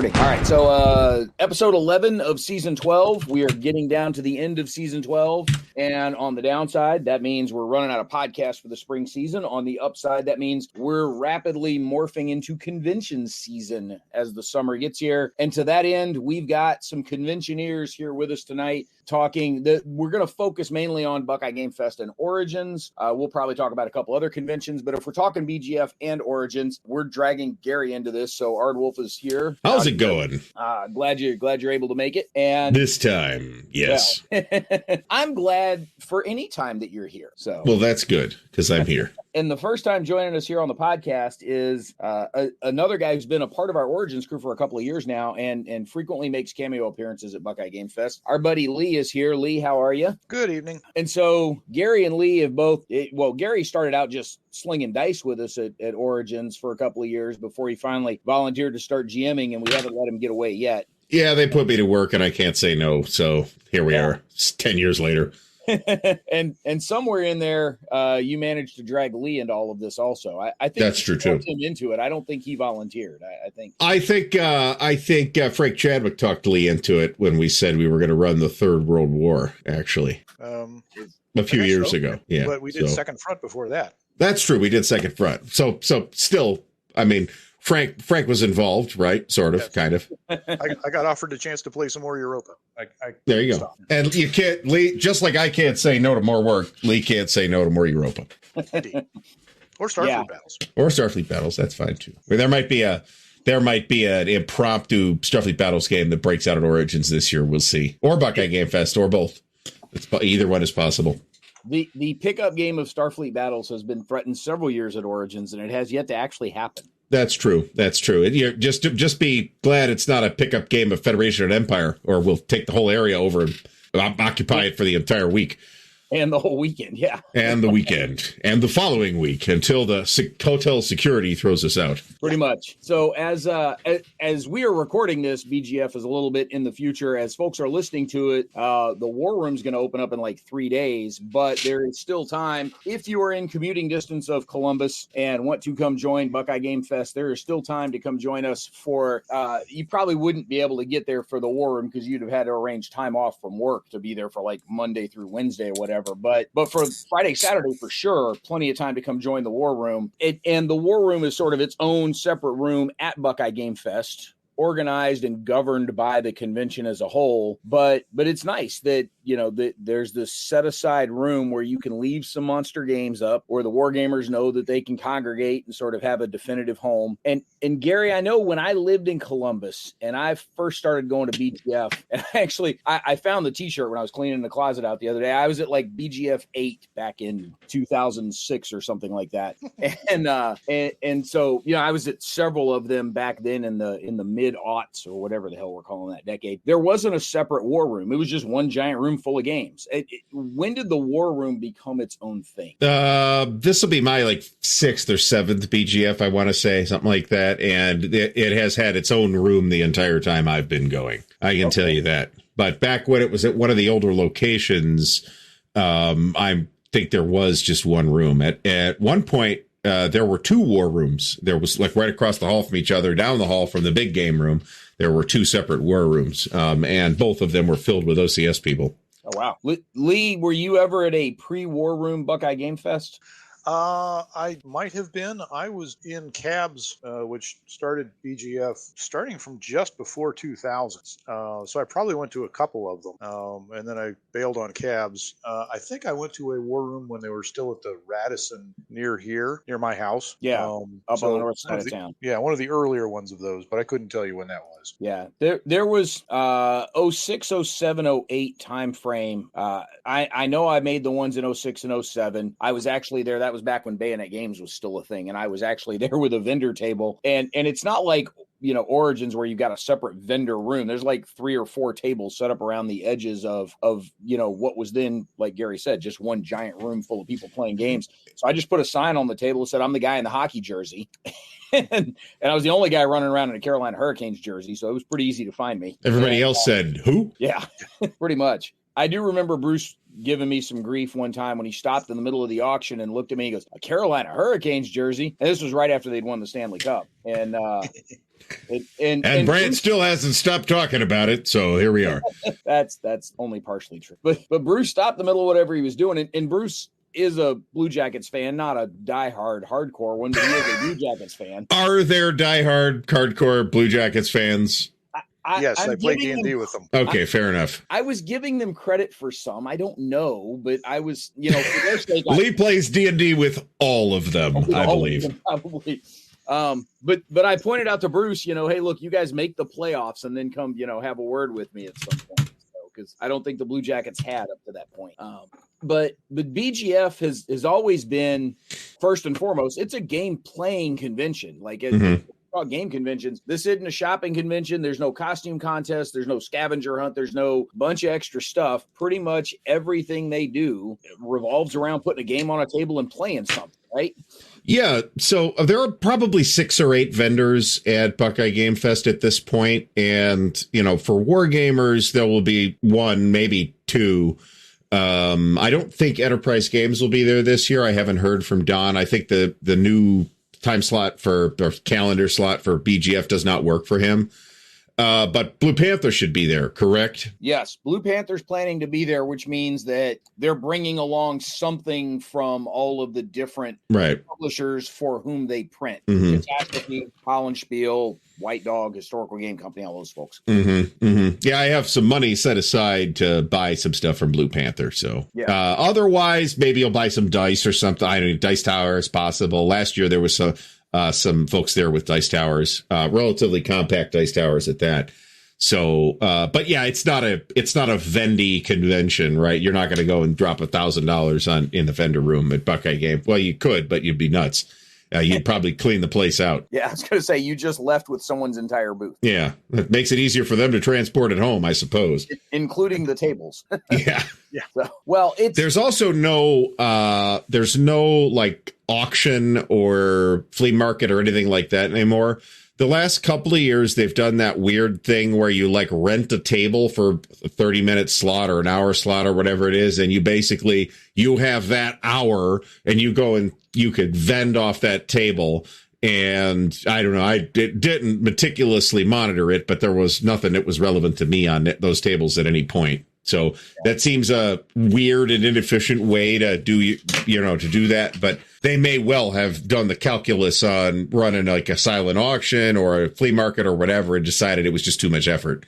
recording. All right, so episode 11 of season 12. We are getting down to the end of season 12. And on the downside, that means we're running out of podcasts for the spring season. On the upside, that means we're rapidly morphing into convention season as the summer gets here. And to that end, we've got some conventioneers here with us tonight talking. We're going to focus mainly on Buckeye Game Fest and Origins. We'll probably talk about a couple other conventions, but if we're talking BGF and Origins, we're dragging Gary into this. So Ardwulf is here. How's it going? Glad you're able to make it. And this time, yes. Well, I'm glad for any time that you're here. So well, that's good because I'm here. And the first time joining us here on the podcast is another guy who's been a part of our Origins crew for a couple of years now and frequently makes cameo appearances at Buckeye Game Fest. Our buddy Lee is here. Lee, how are you? Good evening. And so Gary and Lee have both, Gary started out just slinging dice with us at Origins for a couple of years before he finally volunteered to start GMing, and we haven't let him get away yet. Yeah, they put me to work and I can't say no. So here we are. It's 10 years later. and somewhere in there, you managed to drag Lee into all of this also. I think that's true too. Him into it. I don't think he volunteered. I think Frank Chadwick talked Lee into it when we said we were going to run the Third World War, actually. A few years ago. Yeah. But we did Second Front before that. That's true. We did Second Front. So still, I mean, Frank was involved, right? Sort of, kind of. I got offered the chance to play some more Europa. There you go. And you can't, Lee, just like I can't say no to more work, Lee can't say no to more Europa. Indeed. Or Starfleet battles. Or Starfleet battles. That's fine too. I mean, there might be an impromptu Starfleet battles game that breaks out at Origins this year. We'll see. Or Buckeye Game Fest, or both. Either one is possible. The pickup game of Starfleet battles has been threatened several years at Origins, and it has yet to actually happen. That's true. That's true. And just be glad it's not a pickup game of Federation and Empire, or we'll take the whole area over and occupy it for the entire week. And the whole weekend, yeah. And the weekend. And the following week until the hotel security throws us out. Pretty much. So as we are recording this, BGF is a little bit in the future. As folks are listening to it, the War Room's going to open up in like 3 days. But there is still time. If you are in commuting distance of Columbus and want to come join Buckeye Game Fest, there is still time to come join us for, you probably wouldn't be able to get there for the War Room because you'd have had to arrange time off from work to be there for like Monday through Wednesday or whatever. But for Friday, Saturday, for sure, plenty of time to come join the War Room. And the War Room is sort of its own separate room at Buckeye Game Fest, organized and governed by the convention as a whole. But it's nice that, that there's this set aside room where you can leave some monster games up, where the war gamers know that they can congregate and sort of have a definitive home. And Gary, I know when I lived in Columbus and I first started going to BGF, and actually I found the t-shirt when I was cleaning the closet out the other day. I was at like BGF 8 back in 2006 or something like that. And so, I was at several of them back then in the mid-aughts or whatever the hell we're calling that decade. There wasn't a separate war room. It was just one giant room full of games. When did the War Room become its own thing? This will be my like 6th or 7th BGF, I want to say, something like that. And it has had its own room the entire time I've been going. I can tell you that. But back when it was at one of the older locations, I think there was just one room. At one point, there were 2 war rooms. There was like right across the hall from each other, down the hall from the big game room. There were 2 separate war rooms, and both of them were filled with OCS people. Oh, wow. Lee, were you ever at a pre-War Room Buckeye Game Fest? I might have been. I was in Cabs, which started BGF starting from just before 2000. So I probably went to a couple of them. And then I bailed on Cabs. I think I went to a War Room when they were still at the Radisson near my house. Yeah, up on the north side of town. Yeah, one of the earlier ones of those, but I couldn't tell you when that was. Yeah, there was 06, 07, 08 time frame. I know I made the ones in 06 and 07. I was actually there. That was back when Bayonet Games was still a thing, and I was actually there with a vendor table. And it's not like Origins where you've got a separate vendor room. There's like 3 or 4 tables set up around the edges of what was then, like Gary said, just one giant room full of people playing games. So I just put a sign on the table that said I'm the guy in the hockey jersey. and I was the only guy running around in a Carolina Hurricanes jersey, so it was pretty easy to find me. Everybody else said, who? Yeah, pretty much. I do remember Bruce giving me some grief one time when he stopped in the middle of the auction and looked at me. He goes, "A Carolina Hurricanes jersey?" And this was right after they'd won the Stanley Cup. And And Brant still hasn't stopped talking about it, so here we are. That's only partially true. But Bruce stopped in the middle of whatever he was doing, and Bruce is a Blue Jackets fan, not a diehard hardcore one, but he is a Blue Jackets fan. Are there diehard hardcore Blue Jackets fans? Yes, I play D&D with them. Okay, fair enough. I was giving them credit for some. I don't know, but I was, for their sake. Lee plays D&D with all of them, I believe. Probably. But I pointed out to Bruce, hey, look, you guys make the playoffs and then come, have a word with me at some point. Because I don't think the Blue Jackets had up to that point. But BGF has always been, first and foremost, it's a game playing convention. Like game conventions, this isn't a shopping convention. There's no costume contest. There's no scavenger hunt. There's no bunch of extra stuff. Pretty much everything they do revolves around putting a game on a table and playing something, right? Yeah. So there are probably 6 or 8 vendors at Buckeye Game Fest at this point. And, for wargamers, there will be 1, maybe 2. I don't think Enterprise Games will be there this year. I haven't heard from Don. I think the new time slot or calendar slot for BGF does not work for him. But Blue Panther should be there, correct? Yes, Blue Panther's planning to be there, which means that they're bringing along something from all of the different publishers for whom they print. Catastrophe, Hollandspiel, White Dog, Historical Game Company, all those folks. Yeah, I have some money set aside to buy some stuff from Blue Panther. So otherwise, maybe I'll buy some dice or something. I don't know, Dice Tower is possible. Last year, there was some folks there with dice towers, relatively compact dice towers at that. So, but yeah, it's not a Vendy convention, right? You're not going to go and drop $1,000 in the vendor room at Buckeye Game. Well, you could, but you'd be nuts. You'd probably clean the place out. Yeah, I was going to say, you just left with someone's entire booth. Yeah, it makes it easier for them to transport it home, I suppose. Including the tables. Yeah. So, well, there's also no like auction or flea market or anything like that anymore. The last couple of years, they've done that weird thing where you like rent a table for a 30-minute slot or an hour slot or whatever it is. And you have that hour and you go and you could vend off that table. And I don't know, I didn't meticulously monitor it, but there was nothing that was relevant to me on those tables at any point. So that seems a weird and inefficient way to do that. But they may well have done the calculus on running like a silent auction or a flea market or whatever and decided it was just too much effort,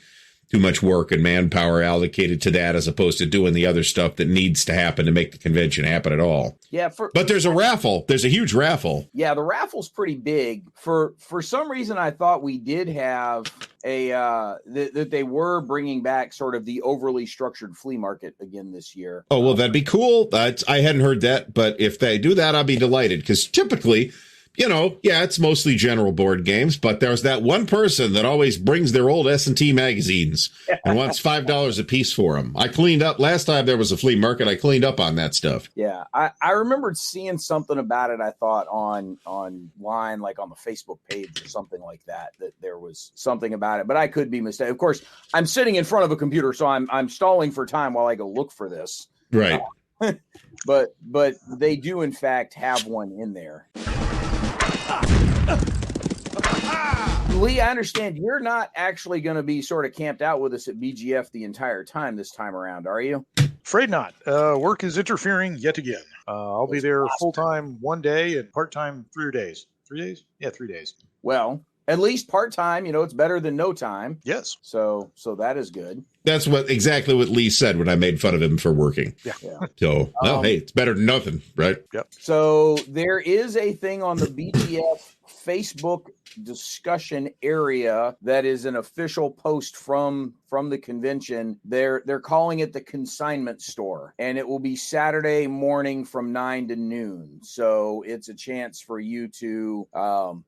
too much work and manpower allocated to that as opposed to doing the other stuff that needs to happen to make the convention happen at all. Yeah. But there's a raffle. There's a huge raffle. Yeah, the raffle's pretty big. For some reason, I thought we did have that they were bringing back sort of the overly structured flea market again this year. Oh, well, that'd be cool. I hadn't heard that, but if they do that, I'll be delighted because typically, it's mostly general board games, but there's that one person that always brings their old S&T magazines and wants $5 a piece for them. I cleaned up last time there was a flea market. I cleaned up on that stuff. Yeah, I remembered seeing something about it. I thought online, like on the Facebook page or something like that there was something about it, but I could be mistaken. Of course, I'm sitting in front of a computer, so I'm stalling for time while I go look for this. Right. But they do in fact have one in there. Lee, I understand you're not actually going to be sort of camped out with us at BGF the entire time this time around, are you? Afraid not. Work is interfering yet again. I'll be there full-time 1 day and part-time 3 days. 3 days? Yeah, 3 days. Well, at least part-time, it's better than no time. Yes. So that is good. That's exactly what Lee said when I made fun of him for working. Yeah. So, hey, it's better than nothing, right? Yep. So there is a thing on the BGF Facebook discussion area that is an official post from the convention. They're calling it the consignment store, and it will be Saturday morning from 9 to noon. So it's a chance for you to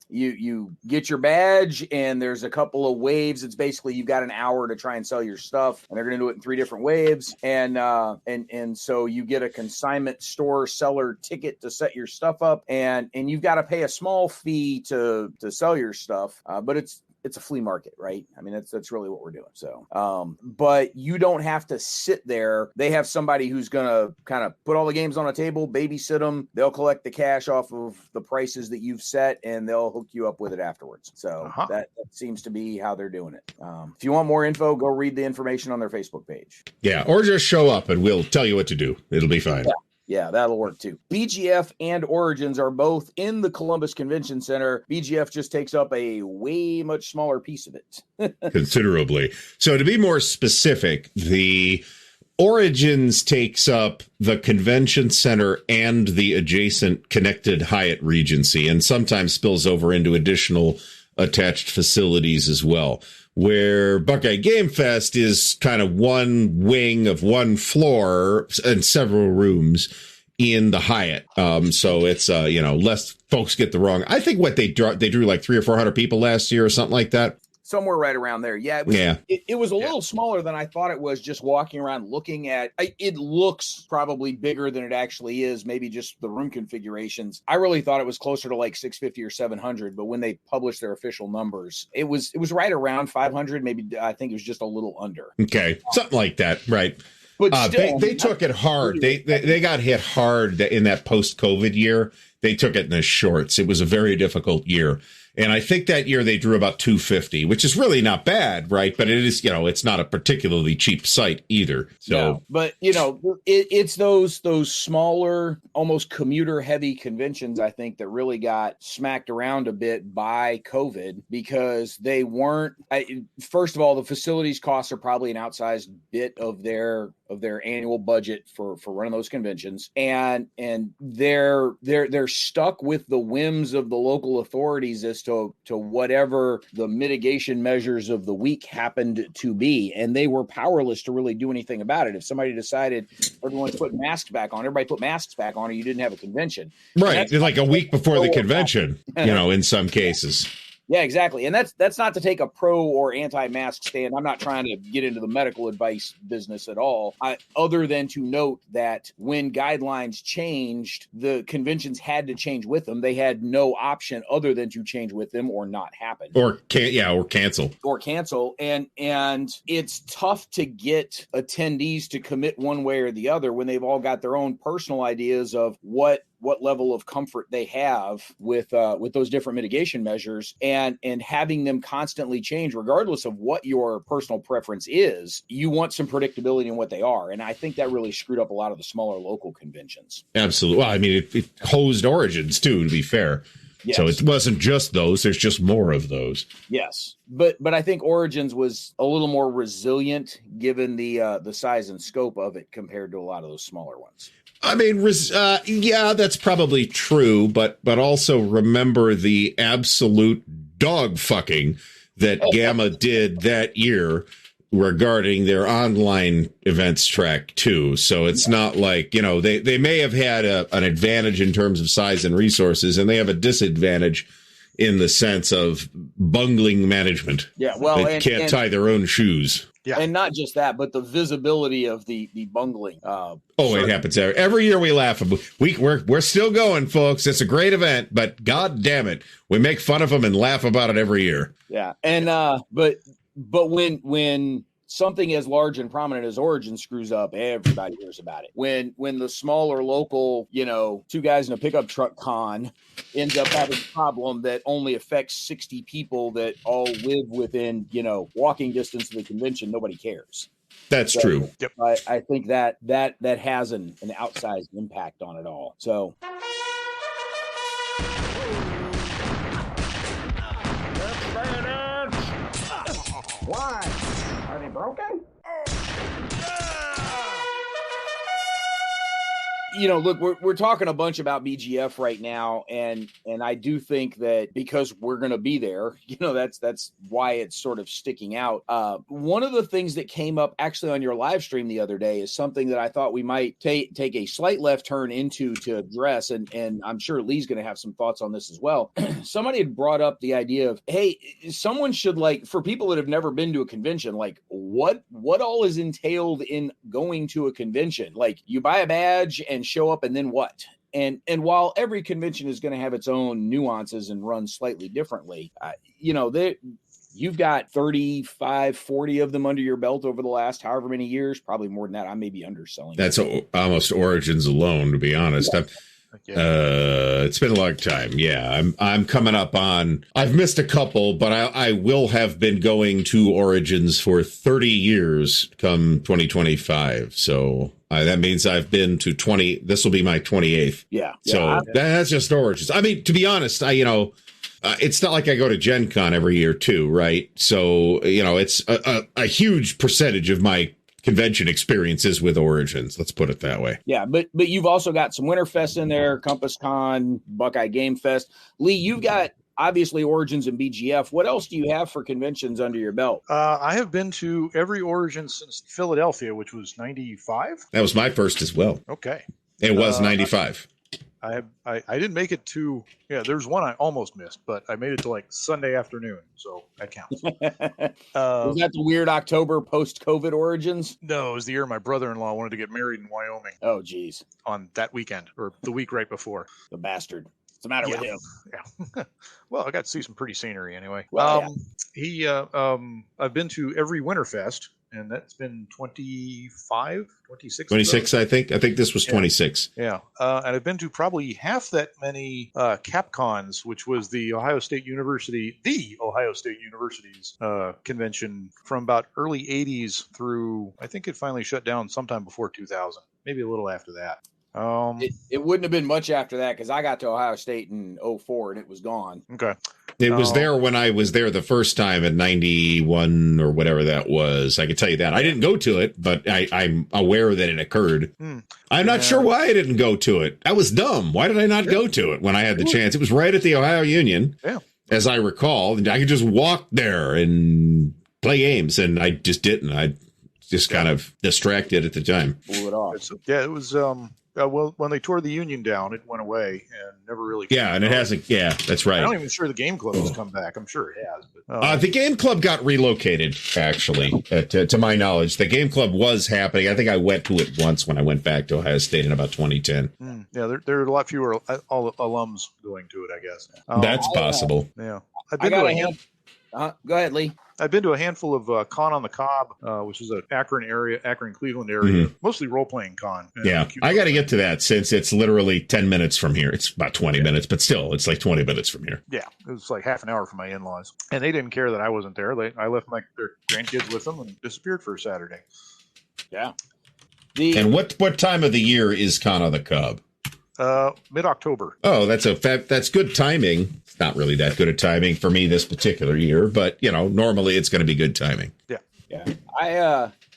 you get your badge, and there's a couple of waves. It's basically you've got an hour to try and sell your stuff, and they're going to do it in 3 different waves. And so you get a consignment store seller ticket to set your stuff up, and you've got to pay a small fee to sell your stuff, but it's a flea market, right? I mean, that's really what we're doing. So, but you don't have to sit there. They have somebody who's going to kind of put all the games on a table, babysit them. They'll collect the cash off of the prices that you've set, and they'll hook you up with it afterwards. So that seems to be how they're doing it. If you want more info, go read the information on their Facebook page. Yeah, or just show up and we'll tell you what to do. It'll be fine. Yeah, that'll work too. BGF and Origins are both in the Columbus Convention Center. BGF just takes up a way much smaller piece of it. Considerably. So to be more specific, the Origins takes up the convention center and the adjacent connected Hyatt Regency, and sometimes spills over into additional attached facilities as well, where Buckeye Game Fest is kind of one wing of one floor and several rooms in the Hyatt. So it's, less folks get the wrong. I think what they drew like 300 or 400 people last year or something like that. Somewhere right around there. Yeah. It was a little smaller than I thought it was, just walking around looking at it. Looks probably bigger than it actually is. Maybe just the room configurations. I really thought it was closer to like 650 or 700, but when they published their official numbers, it was right around 500. Maybe I think it was just a little under. Okay. Something like that. Right. But still, they took it hard. They got hit hard in that post-COVID year. They took it in the shorts. It was a very difficult year. And I think that year they drew about 250, which is really not bad, right? But it is, it's not a particularly cheap site either. So, no, but it's those smaller, almost commuter heavy conventions, I think, that really got smacked around a bit by COVID, because they weren't. First of all, the facilities costs are probably an outsized bit of their annual budget for running those conventions, and they're stuck with the whims of the local authorities as to whatever the mitigation measures of the week happened to be, and they were powerless to really do anything about it. If somebody decided everyone's putting masks back on, everybody put masks back on, or you didn't have a convention, right? Like a week before the convention, in some cases. Yeah, exactly. And that's not to take a pro or anti-mask stand. I'm not trying to get into the medical advice business at all, other than to note that when guidelines changed, the conventions had to change with them. They had no option other than to change with them or not happen. Or cancel. Or cancel. And it's tough to get attendees to commit one way or the other when they've all got their own personal ideas of what level of comfort they have with those different mitigation measures, and having them constantly change regardless of what your personal preference is. You want some predictability in what they are. And I think that really screwed up a lot of the smaller local conventions. Absolutely. Well, I mean, it hosed Origins too, to be fair. Yes. So it wasn't just those, there's just more of those. Yes. But I think Origins was a little more resilient given the size and scope of it compared to a lot of those smaller ones. I mean, that's probably true, but also remember the absolute dog fucking that Gamma did that year regarding their online events track too. So it's not like, they may have had an advantage in terms of size and resources, and they have a disadvantage in the sense of bungling management. Yeah, well, they can't tie their own shoes. Yeah. And not just that, but the visibility of the bungling. It happens every year. We laugh. We're still going, folks. It's a great event, but God damn it, we make fun of them and laugh about it every year. Yeah, and but when something as large and prominent as Origin screws up, everybody hears about it. When the smaller local, 2 guys in a pickup truck con ends up having a problem that only affects 60 people that all live within, walking distance of the convention, nobody cares. That's true. Yep. I think that has an outsized impact on it all. So. Why? Are they broken? Look, we're talking a bunch about BGF right now, and I do think that because we're going to be there, that's why it's sort of sticking out. One of the things that came up actually on your live stream the other day is something that I thought we might take a slight left turn into to address, and I'm sure Lee's going to have some thoughts on this as well. Somebody had brought up the idea of, hey, someone should, for people that have never been to a convention, what all is entailed in going to a convention? You buy a badge and show up, and then what? And while every convention is going to have its own nuances and run slightly differently, you've got 35, 40 of them under your belt over the last however many years, probably more than that. I may be underselling. That's almost Origins alone, to be honest. It's been a long time. Yeah, I'm coming up on. I've missed a couple, but I will have been going to Origins for 30 years come 2025. So that means I've been to 20. This will be my 28th. Yeah. So that's just Origins. I mean, to be honest, it's not like I go to Gen Con every year too, right? So, it's a huge percentage of my convention experiences with Origins. Let's put it that way. Yeah, but you've also got some Winterfest in there, Compass Con, Buckeye Game Fest. Lee, you've got obviously Origins and BGF. What else do you have for conventions under your belt? I have been to every Origin since Philadelphia, which was 95. That was my first as well. Okay. It was 95. I didn't make it to, there's one I almost missed, but I made it to like Sunday afternoon, so that counts. Was that the weird October post-COVID Origins? No, it was the year my brother-in-law wanted to get married in Wyoming. Oh, geez. On that weekend, or the week right before. The bastard. What's the matter with him? Yeah. Well, I got to see some pretty scenery anyway. Well, I've been to every Winterfest, and that's been 25, 26. 26, I think. I think this was 26. Yeah. And I've been to probably half that many CapCons, which was the Ohio State University's convention from about early 80s through, I think it finally shut down sometime before 2000, maybe a little after that. It wouldn't have been much after that because I got to Ohio State in 04 and it was gone. Okay. It was there when I was there the first time in 91 or whatever that was. I can tell you that. I didn't go to it, but I'm aware that it occurred. I'm not sure why I didn't go to it. I was dumb. Why did I not go to it when I had the chance? It was right at the Ohio Union, as I recall. And I could just walk there and play games, and I just didn't. I just kind of distracted at the time. Blew it off. It was... well, when they tore the Union down, it went away and never really came and it hasn't. Yeah, that's right. I'm not even sure the Game Club has come back. I'm sure it has. But, the Game Club got relocated, actually, to my knowledge. The Game Club was happening. I think I went to it once when I went back to Ohio State in about 2010. Yeah, there are a lot fewer alums going to it, I guess. That's possible. Yeah. Go ahead, Lee. I've been to a handful of Con on the Cob, which is an Akron, Cleveland area, mostly role-playing con. I got to get to that since it's literally 10 minutes from here. It's about 20 minutes, but still, it's like 20 minutes from here. Yeah, it was like half an hour from my in-laws. And they didn't care that I wasn't there. I left their grandkids with them and disappeared for a Saturday. Yeah. And what time of the year is Con on the Cob? Mid-October. Oh, that's good timing. It's not really that good a timing for me this particular year, but normally it's going to be good timing. Yeah.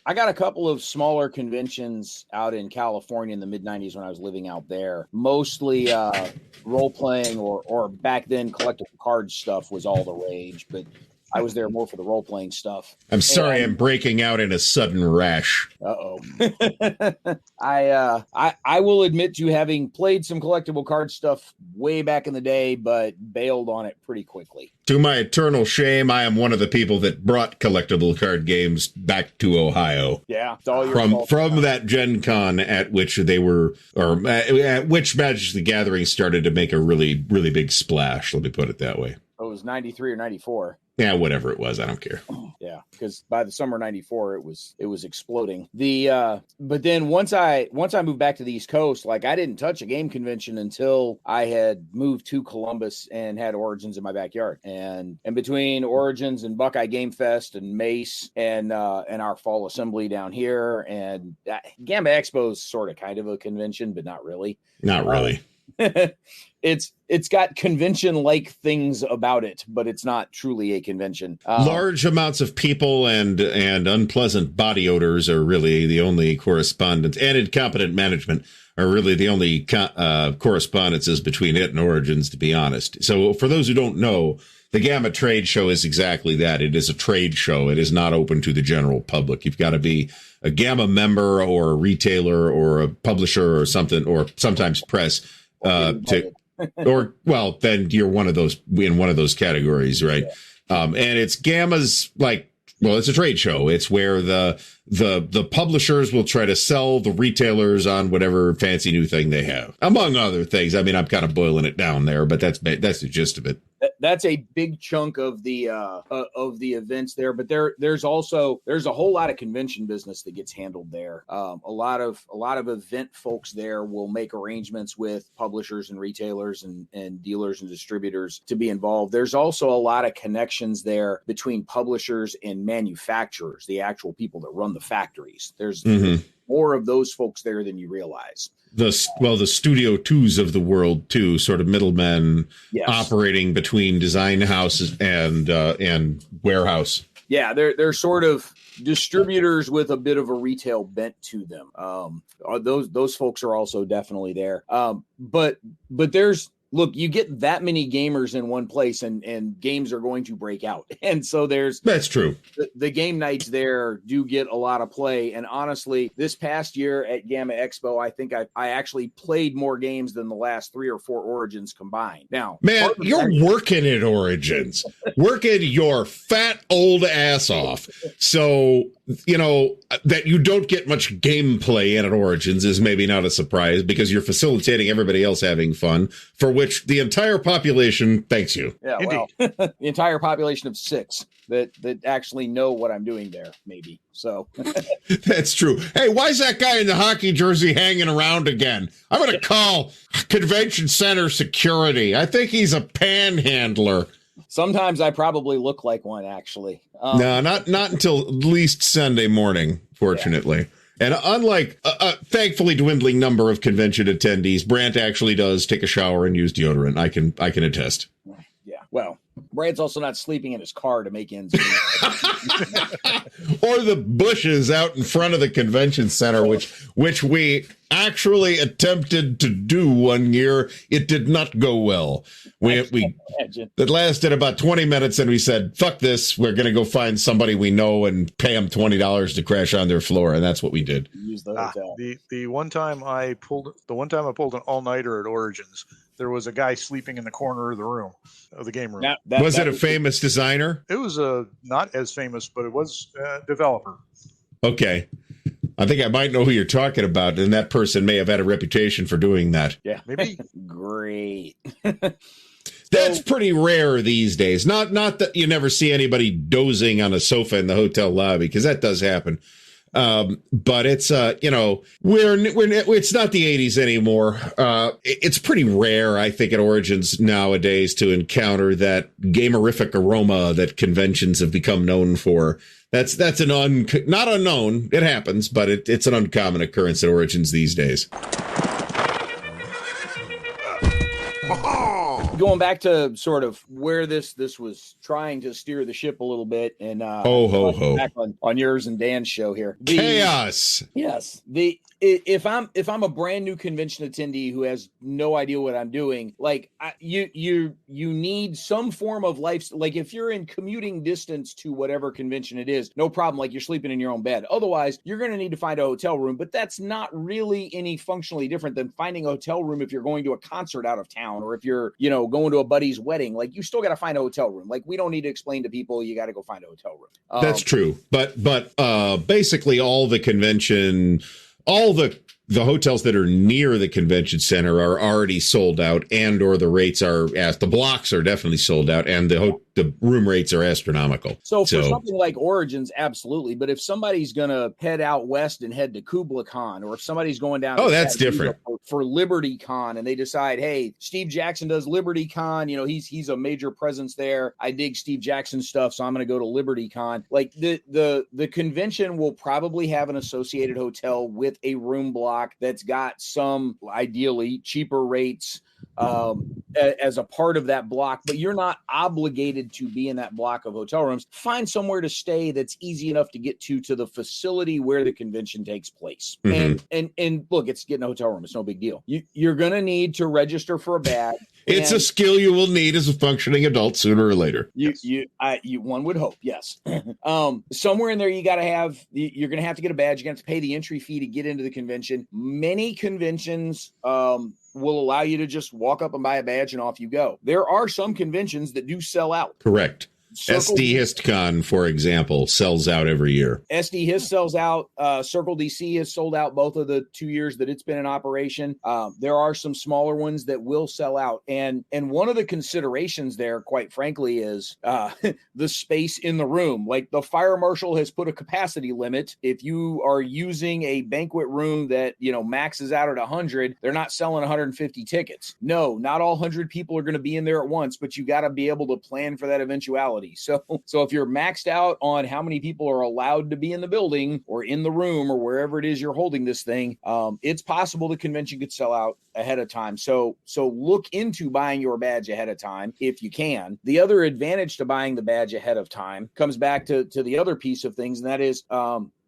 I got a couple of smaller conventions out in California in the mid 90s when I was living out there. Mostly role playing or back then collectible card stuff was all the rage, but I was there more for the role playing stuff. I'm sorry, I'm breaking out in a sudden rash. Uh-oh. I will admit to having played some collectible card stuff way back in the day, but bailed on it pretty quickly. To my eternal shame, I am one of the people that brought collectible card games back to Ohio. Yeah, it's all your fault. From that Gen Con at which they were, or at which Magic the Gathering started to make a really, really big splash. Let me put it that way. It was 93 or 94. Yeah, whatever it was, I don't care. Yeah, because by the summer '94, it was exploding. But then once I moved back to the East Coast, like I didn't touch a game convention until I had moved to Columbus and had Origins in my backyard. And between Origins and Buckeye Game Fest and Mace and our fall assembly down here, and Gamma Expo is sort of kind of a convention, but not really. Not really. It's got convention-like things about it, but it's not truly a convention. Large amounts of people and unpleasant body odors are really the only correspondence, and incompetent management are really the only correspondences between it and Origins, to be honest. So for those who don't know, the Gamma Trade Show is exactly that. It is a trade show. It is not open to the general public. You've got to be a Gamma member or a retailer or a publisher or something, or sometimes press, then you're one of those in one of those categories, right? Yeah. And it's Gamma's it's a trade show. It's where the publishers will try to sell the retailers on whatever fancy new thing they have, among other things. I mean, I'm kind of boiling it down there, but that's the gist of it. that's a big chunk of the events there. But there's a whole lot of convention business that gets handled there. A lot of event folks there will make arrangements with publishers and retailers and dealers and distributors to be involved. There's also a lot of connections there between publishers and manufacturers, the actual people that run the factories. There's more of those folks there than you realize. The Studio 2s of the world too, sort of middlemen operating between design houses and warehouse. Yeah, they're sort of distributors with a bit of a retail bent to them. Those folks are also definitely there. But there's, look, you get that many gamers in one place and games are going to break out. And so that's true. The game nights there do get a lot of play. And honestly, this past year at Gamma Expo, I think I actually played more games than the last 3 or 4 Origins combined. Now, man, you're working at Origins, working your fat old ass off. So, that you don't get much gameplay in at Origins is maybe not a surprise because you're facilitating everybody else having fun, for which the entire population thanks you. Yeah, well, the entire population of 6 that actually know what I'm doing there, maybe. So that's true. Hey, why is that guy in the hockey jersey hanging around again? I'm going to call Convention Center security. I think he's a panhandler. Sometimes I probably look like one, actually. No, not until at least Sunday morning, fortunately. Yeah. And unlike a thankfully dwindling number of convention attendees, Brant actually does take a shower and use deodorant. I can attest. Yeah. Well, Brant's also not sleeping in his car to make ends meet. Or the bushes out in front of the convention center, which we actually attempted to do one year. It did not go well. It lasted about 20 minutes, and we said, "Fuck this! We're going to go find somebody we know and pay them $20 to crash on their floor," and that's what we did. Use the hotel. The one time I pulled an all-nighter at Origins, there was a guy sleeping in the corner of the room, of the game room. Was it a famous designer? It was not as famous, but it was a developer. Okay. I think I might know who you're talking about, and that person may have had a reputation for doing that. Yeah, maybe. Great. That's pretty rare these days. Not that you never see anybody dozing on a sofa in the hotel lobby, because that does happen. But it's it's not the 80s anymore. It's pretty rare, I think, at Origins nowadays to encounter that gamerific aroma that conventions have become known for. That's not unknown. It happens, but it's an uncommon occurrence at Origins these days. Going back to sort of where this was trying to steer the ship a little bit, and back on yours and Dan's show here. Chaos. Yes. If I'm a brand new convention attendee who has no idea what I'm doing, like you need some form of life. Like if you're in commuting distance to whatever convention it is, no problem. Like you're sleeping in your own bed. Otherwise, you're going to need to find a hotel room. But that's not really any functionally different than finding a hotel room if you're going to a concert out of town, or if you're going to a buddy's wedding. Like you still got to find a hotel room. Like we don't need to explain to people you got to go find a hotel room. That's true. But basically all the hotels that are near the convention center are already sold out, and or the rates are the blocks are definitely sold out, and the room rates are astronomical. So for something like Origins, absolutely. But if somebody's going to head out west and head to Kubla Khan, or if somebody's going down, that's different for Liberty Con, and they decide, hey, Steve Jackson does Liberty Con, he's a major presence there. I dig Steve Jackson stuff, so I'm going to go to Liberty Con. Like the convention will probably have an associated hotel with a room block that's got some ideally cheaper rates as a part of that block, but you're not obligated to be in that block of hotel rooms. Find somewhere to stay that's easy enough to get to the facility where the convention takes place. Mm-hmm. And look, it's getting a hotel room. It's no big deal. You're going to need to register for a badge. It's a skill you will need as a functioning adult sooner or later. One would hope, yes. Somewhere in there, you're going to have to get a badge. You're going to have to pay the entry fee to get into the convention. Many conventions, will allow you to just walk up and buy a badge and off you go. There are some conventions that do sell out. Correct. SD HistCon, for example, sells out every year. SD Hist sells out. Circle DC has sold out both of the 2 years that it's been in operation. There are some smaller ones that will sell out. And one of the considerations there, quite frankly, is the space in the room. Like the fire marshal has put a capacity limit. If you are using a banquet room that, maxes out at 100, they're not selling 150 tickets. No, not all 100 people are going to be in there at once, but you got to be able to plan for that eventuality. So if you're maxed out on how many people are allowed to be in the building or in the room or wherever it is you're holding this thing, it's possible the convention could sell out ahead of time. So look into buying your badge ahead of time if you can. The other advantage to buying the badge ahead of time comes back to the other piece of things, and that is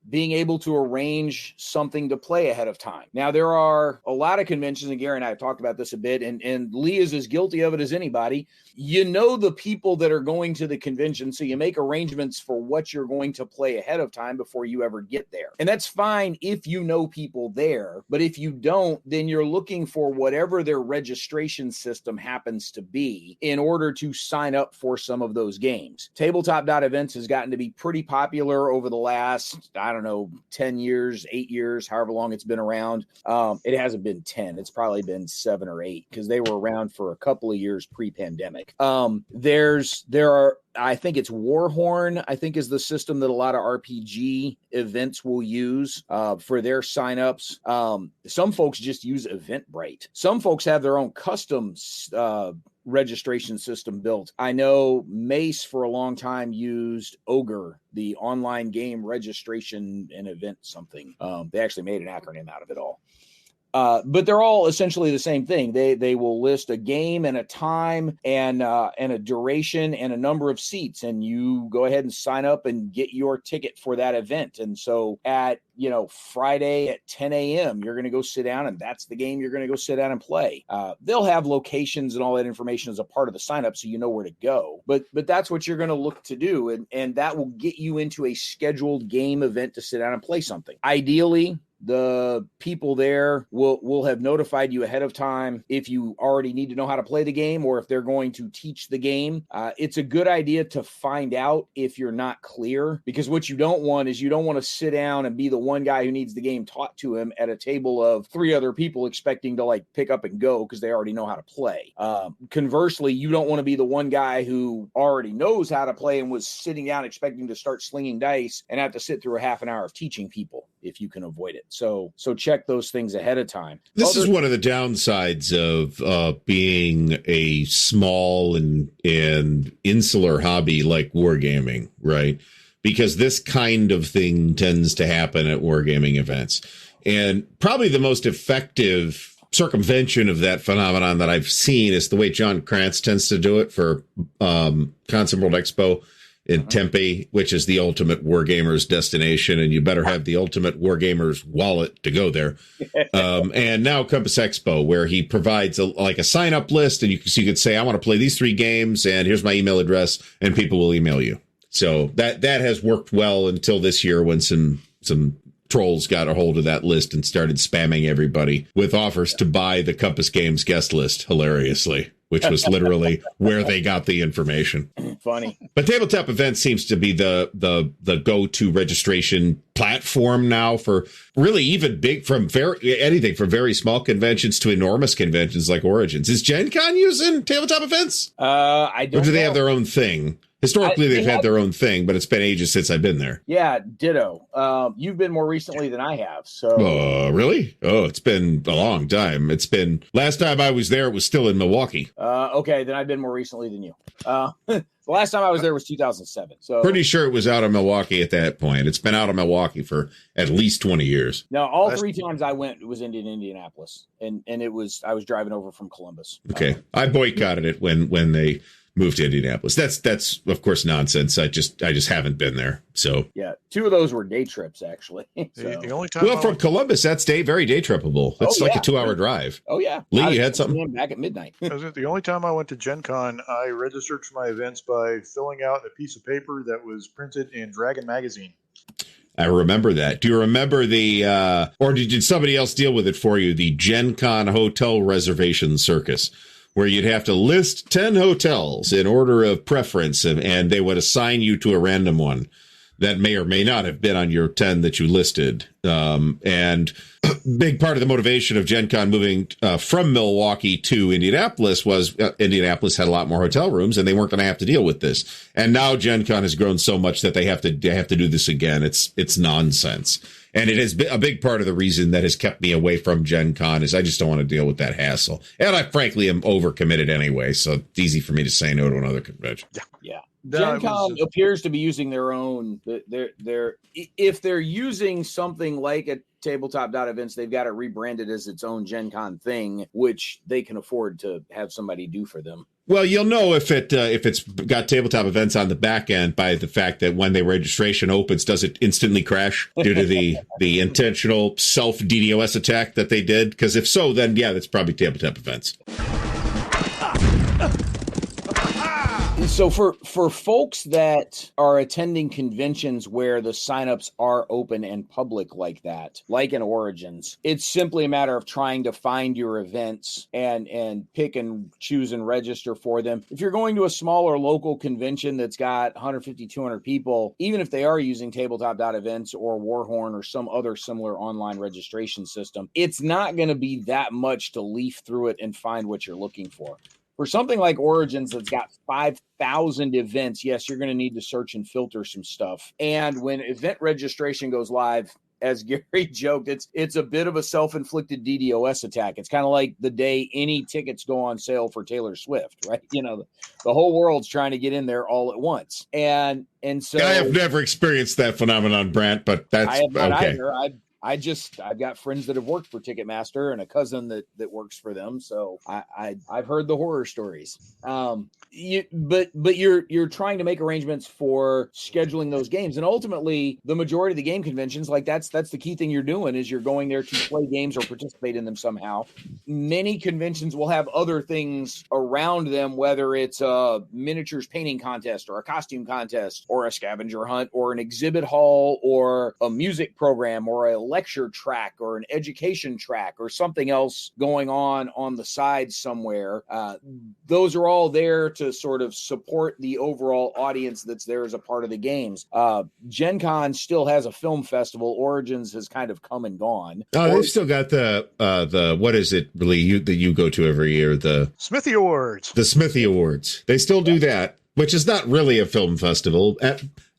being able to arrange something to play ahead of time. Now, there are a lot of conventions, and Gary and I have talked about this a bit, and Lee is as guilty of it as anybody. The people that are going to the convention, so you make arrangements for what you're going to play ahead of time before you ever get there. And that's fine if you know people there, but if you don't, then you're looking for whatever their registration system happens to be in order to sign up for some of those games. Tabletop.events has gotten to be pretty popular over the last, 10 years, 8 years, however long it's been around. It hasn't been 10. It's probably been 7 or 8 because they were around for a couple of years pre-pandemic. I think it's Warhorn, I think is the system that a lot of RPG events will use for their signups. Some folks just use Eventbrite. Some folks have their own custom registration system built. I know Mace for a long time used Ogre, the online game registration and event something. They actually made an acronym out of it all. But they're all essentially the same thing. They will list a game and a time and a duration and a number of seats, and you go ahead and sign up and get your ticket for that event. And so at Friday at 10 a.m., you're going to go sit down, and that's the game you're going to go sit down and play. They'll have locations and all that information as a part of the sign up, so you know where to go. But that's what you're going to look to do, and that will get you into a scheduled game event to sit down and play something. Ideally, the people there will have notified you ahead of time if you already need to know how to play the game or if they're going to teach the game. It's a good idea to find out if you're not clear, because what you don't want is you don't want to sit down and be the one guy who needs the game taught to him at a table of 3 other people expecting to pick up and go because they already know how to play. Conversely, you don't want to be the one guy who already knows how to play and was sitting down expecting to start slinging dice and have to sit through a half an hour of teaching people if you can avoid it. So check those things ahead of time. This is one of the downsides of being a small and insular hobby like wargaming, right? Because this kind of thing tends to happen at wargaming events. And probably the most effective circumvention of that phenomenon that I've seen is the way John Krantz tends to do it for Concept World Expo in Tempe, which is the ultimate wargamer's destination, and you better have the ultimate wargamer's wallet to go there. And now Compass Expo, where he provides a sign-up list, and you could say, I want to play these 3 games, and here's my email address, and people will email you. So that has worked well until this year when some trolls got a hold of that list and started spamming everybody with offers to buy the Compass Games guest list, hilariously, which was literally where they got the information. Funny. But Tabletop Events seems to be the go-to registration platform now for really even big, anything from very small conventions to enormous conventions like Origins. Is Gen Con using Tabletop Events? I don't know. Or do they have their own thing? Historically, they've had their own thing, but it's been ages since I've been there. Yeah, ditto. You've been more recently than I have. So, really? Oh, it's been a long time. Last time I was there, it was still in Milwaukee. Okay, then I've been more recently than you. The last time I was there was 2007. So pretty sure it was out of Milwaukee at that point. It's been out of Milwaukee for at least 20 years. No, all 3 times I went, it was in Indianapolis, and I was driving over from Columbus. Okay, I boycotted it when they moved to Indianapolis. That's of course nonsense. I just haven't been there. So yeah, 2 of those were day trips actually. The only time from Columbus, that's very day trippable. That's a 2-hour drive. Oh yeah, Lee, you had something back at midnight. The only time I went to Gen Con, I registered for my events by filling out a piece of paper that was printed in Dragon magazine. I remember that. Do you remember or did somebody else deal with it for you? The Gen Con hotel reservation circus, where you'd have to list 10 hotels in order of preference, and they would assign you to a random one that may or may not have been on your 10 that you listed. And big part of the motivation of Gen Con moving from Milwaukee to Indianapolis was Indianapolis had a lot more hotel rooms, and they weren't going to have to deal with this. And now Gen Con has grown so much that they have to do this again. It's nonsense. And it has been a big part of the reason that has kept me away from Gen Con is I just don't want to deal with that hassle. And I frankly am overcommitted anyway, so it's easy for me to say no to another convention. Yeah. Gen Con appears to be using their own. If they're using something like a tabletop.events, they've got it rebranded as its own Gen Con thing, which they can afford to have somebody do for them. Well, you'll know if it's got tabletop events on the back end by the fact that when the registration opens, does it instantly crash due to the intentional self DDoS attack that they did? Because if so, then yeah, that's probably tabletop events. So for folks that are attending conventions where the signups are open and public like that, like in Origins, it's simply a matter of trying to find your events and pick and choose and register for them. If you're going to a smaller local convention that's got 150, 200 people, even if they are using tabletop.events or Warhorn or some other similar online registration system, it's not going to be that much to leaf through it and find what you're looking for. For something like Origins that's got 5,000 events, yes, you're going to need to search and filter some stuff. And when event registration goes live, as Gary joked, it's a bit of a self-inflicted DDoS attack. It's kind of like the day any tickets go on sale for Taylor Swift, right? You know, the whole world's trying to get in there all at once. And so I have never experienced that phenomenon, Brant, but that's I have not okay. either. I've got friends that have worked for Ticketmaster and a cousin that works for them. So I've heard the horror stories. But you're trying to make arrangements for scheduling those games. And ultimately the majority of the game conventions, like that's the key thing you're doing is you're going there to play games or participate in them somehow. Many conventions will have other things around them, whether it's a miniatures painting contest or a costume contest or a scavenger hunt or an exhibit hall or a music program or a lecture track or an education track or something else going on the side somewhere. Those are all there to sort of support the overall audience that's there as a part of the games. Gen Con still has a film festival. Origins has kind of come and gone. Oh, they've still got the what is it really that you go to every year? The Smithy Awards. The Smithy Awards. They still do that, which is not really a film festival.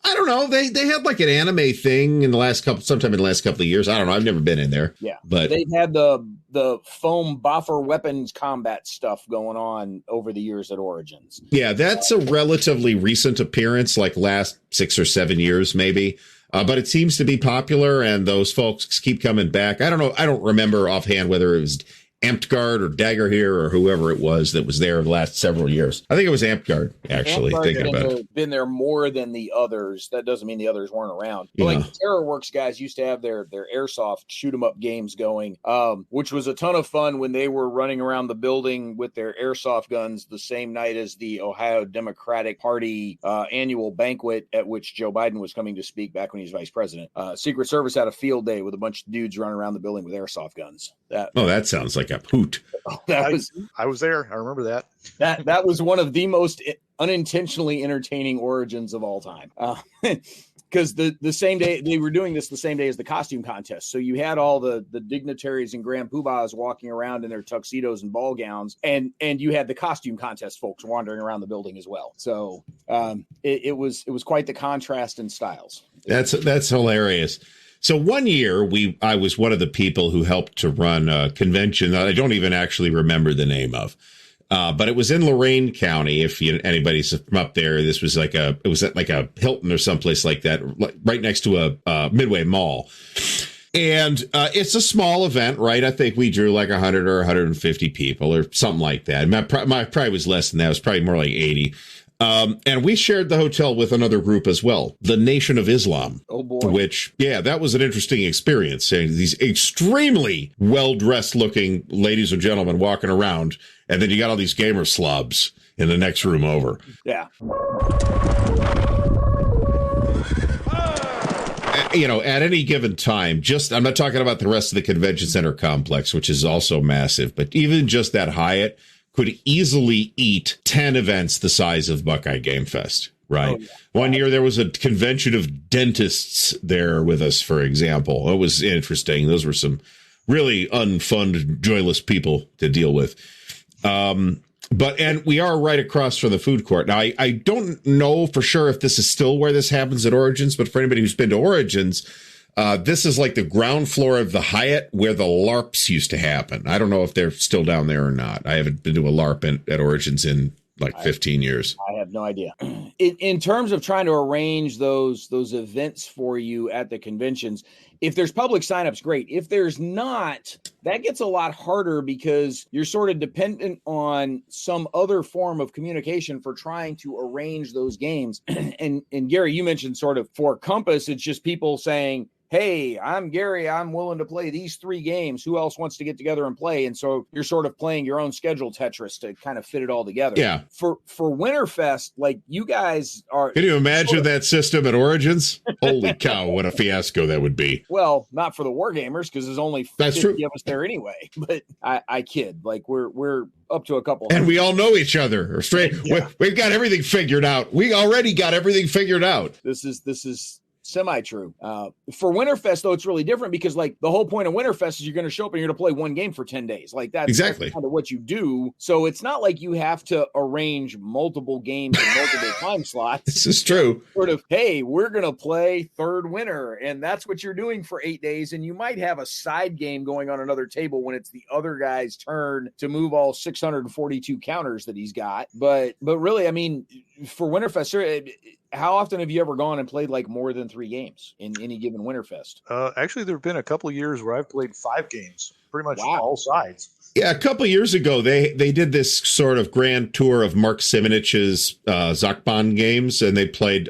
I don't know. They had like an anime thing sometime in the last couple of years. I don't know. I've never been in there. Yeah, but they've had the foam boffer weapons combat stuff going on over the years at Origins. Yeah, that's a relatively recent appearance, like last 6 or 7 years, maybe. But it seems to be popular, and those folks keep coming back. I don't know. I don't remember offhand whether it was Amtgard or Dagger here or whoever it was that was there the last several years. I think it was Amtgard, actually. Been there more than the others. That doesn't mean the others weren't around. But like the TerrorWorks guys used to have their airsoft shoot 'em up games going, which was a ton of fun when they were running around the building with their airsoft guns the same night as the Ohio Democratic Party annual banquet at which Joe Biden was coming to speak back when he was vice president. Secret Service had a field day with a bunch of dudes running around the building with airsoft guns. That sounds like a hoot. I was there. I remember that. That was one of the most unintentionally entertaining Origins of all time. Because the same day they were doing this the same day as the costume contest. So you had all the dignitaries and grand poobahs walking around in their tuxedos and ball gowns, and you had the costume contest folks wandering around the building as well. So it was quite the contrast in styles. That's hilarious. So one year I was one of the people who helped to run a convention that I don't even actually remember the name of. But it was in Lorain County. If anybody's from up there, this was it was at like a Hilton or someplace like that, right next to a Midway Mall. And it's a small event, right? I think we drew like 100 or 150 people or something like that. My probably was less than that. It was probably more like 80. And we shared the hotel with another group as well, the Nation of Islam. Oh, boy. Which, yeah, that was an interesting experience. These extremely well-dressed looking ladies and gentlemen walking around, and then you got all these gamer slobs in the next room over. Yeah. At any given time, I'm not talking about the rest of the convention center complex, which is also massive, but even just that Hyatt could easily eat 10 events the size of Buckeye Game Fest. Right. Oh, yeah. One year there was a convention of dentists there with us, for example. It was interesting. Those were some really unfun, joyless people to deal with. And we are right across from the food court. Now, I don't know for sure if this is still where this happens at Origins, but for anybody who's been to Origins, this is like the ground floor of the Hyatt where the LARPs used to happen. I don't know if they're still down there or not. I haven't been to a LARP at Origins in like 15 years. I have no idea. In terms of trying to arrange those events for you at the conventions, if there's public signups, great. If there's not, that gets a lot harder because you're sort of dependent on some other form of communication for trying to arrange those games. And Gary, you mentioned sort of for Compass, it's just people saying, hey, I'm Gary, I'm willing to play these 3 games. Who else wants to get together and play? And so you're sort of playing your own schedule Tetris to kind of fit it all together. Yeah. For Winterfest, like you guys are. Can you imagine that system at Origins? Holy cow, what a fiasco that would be. Well, not for the Wargamers because there's only 50 of us there anyway. But I kid. Like we're up to a couple. And we all know each other. Or straight. Yeah. We've got everything figured out. We already got everything figured out. This is semi-true. For Winterfest, though, it's really different because, like, the whole point of Winterfest is you're going to show up and you're going to play one game for 10 days. Like, that's exactly kind of what you do. So it's not like you have to arrange multiple games in multiple time slots. This is true. Sort of, hey, we're going to play Third Winter, and that's what you're doing for 8 days. And you might have a side game going on another table when it's the other guy's turn to move all 642 counters that he's got. But really, I mean, for Winterfest, how often have you ever gone and played like more than 3 games in any given Winterfest? Actually, there have been a couple of years where I've played 5 games, pretty much all sides. Yeah, a couple of years ago, they did this sort of grand tour of Mark Simonich's Zachban games, and they played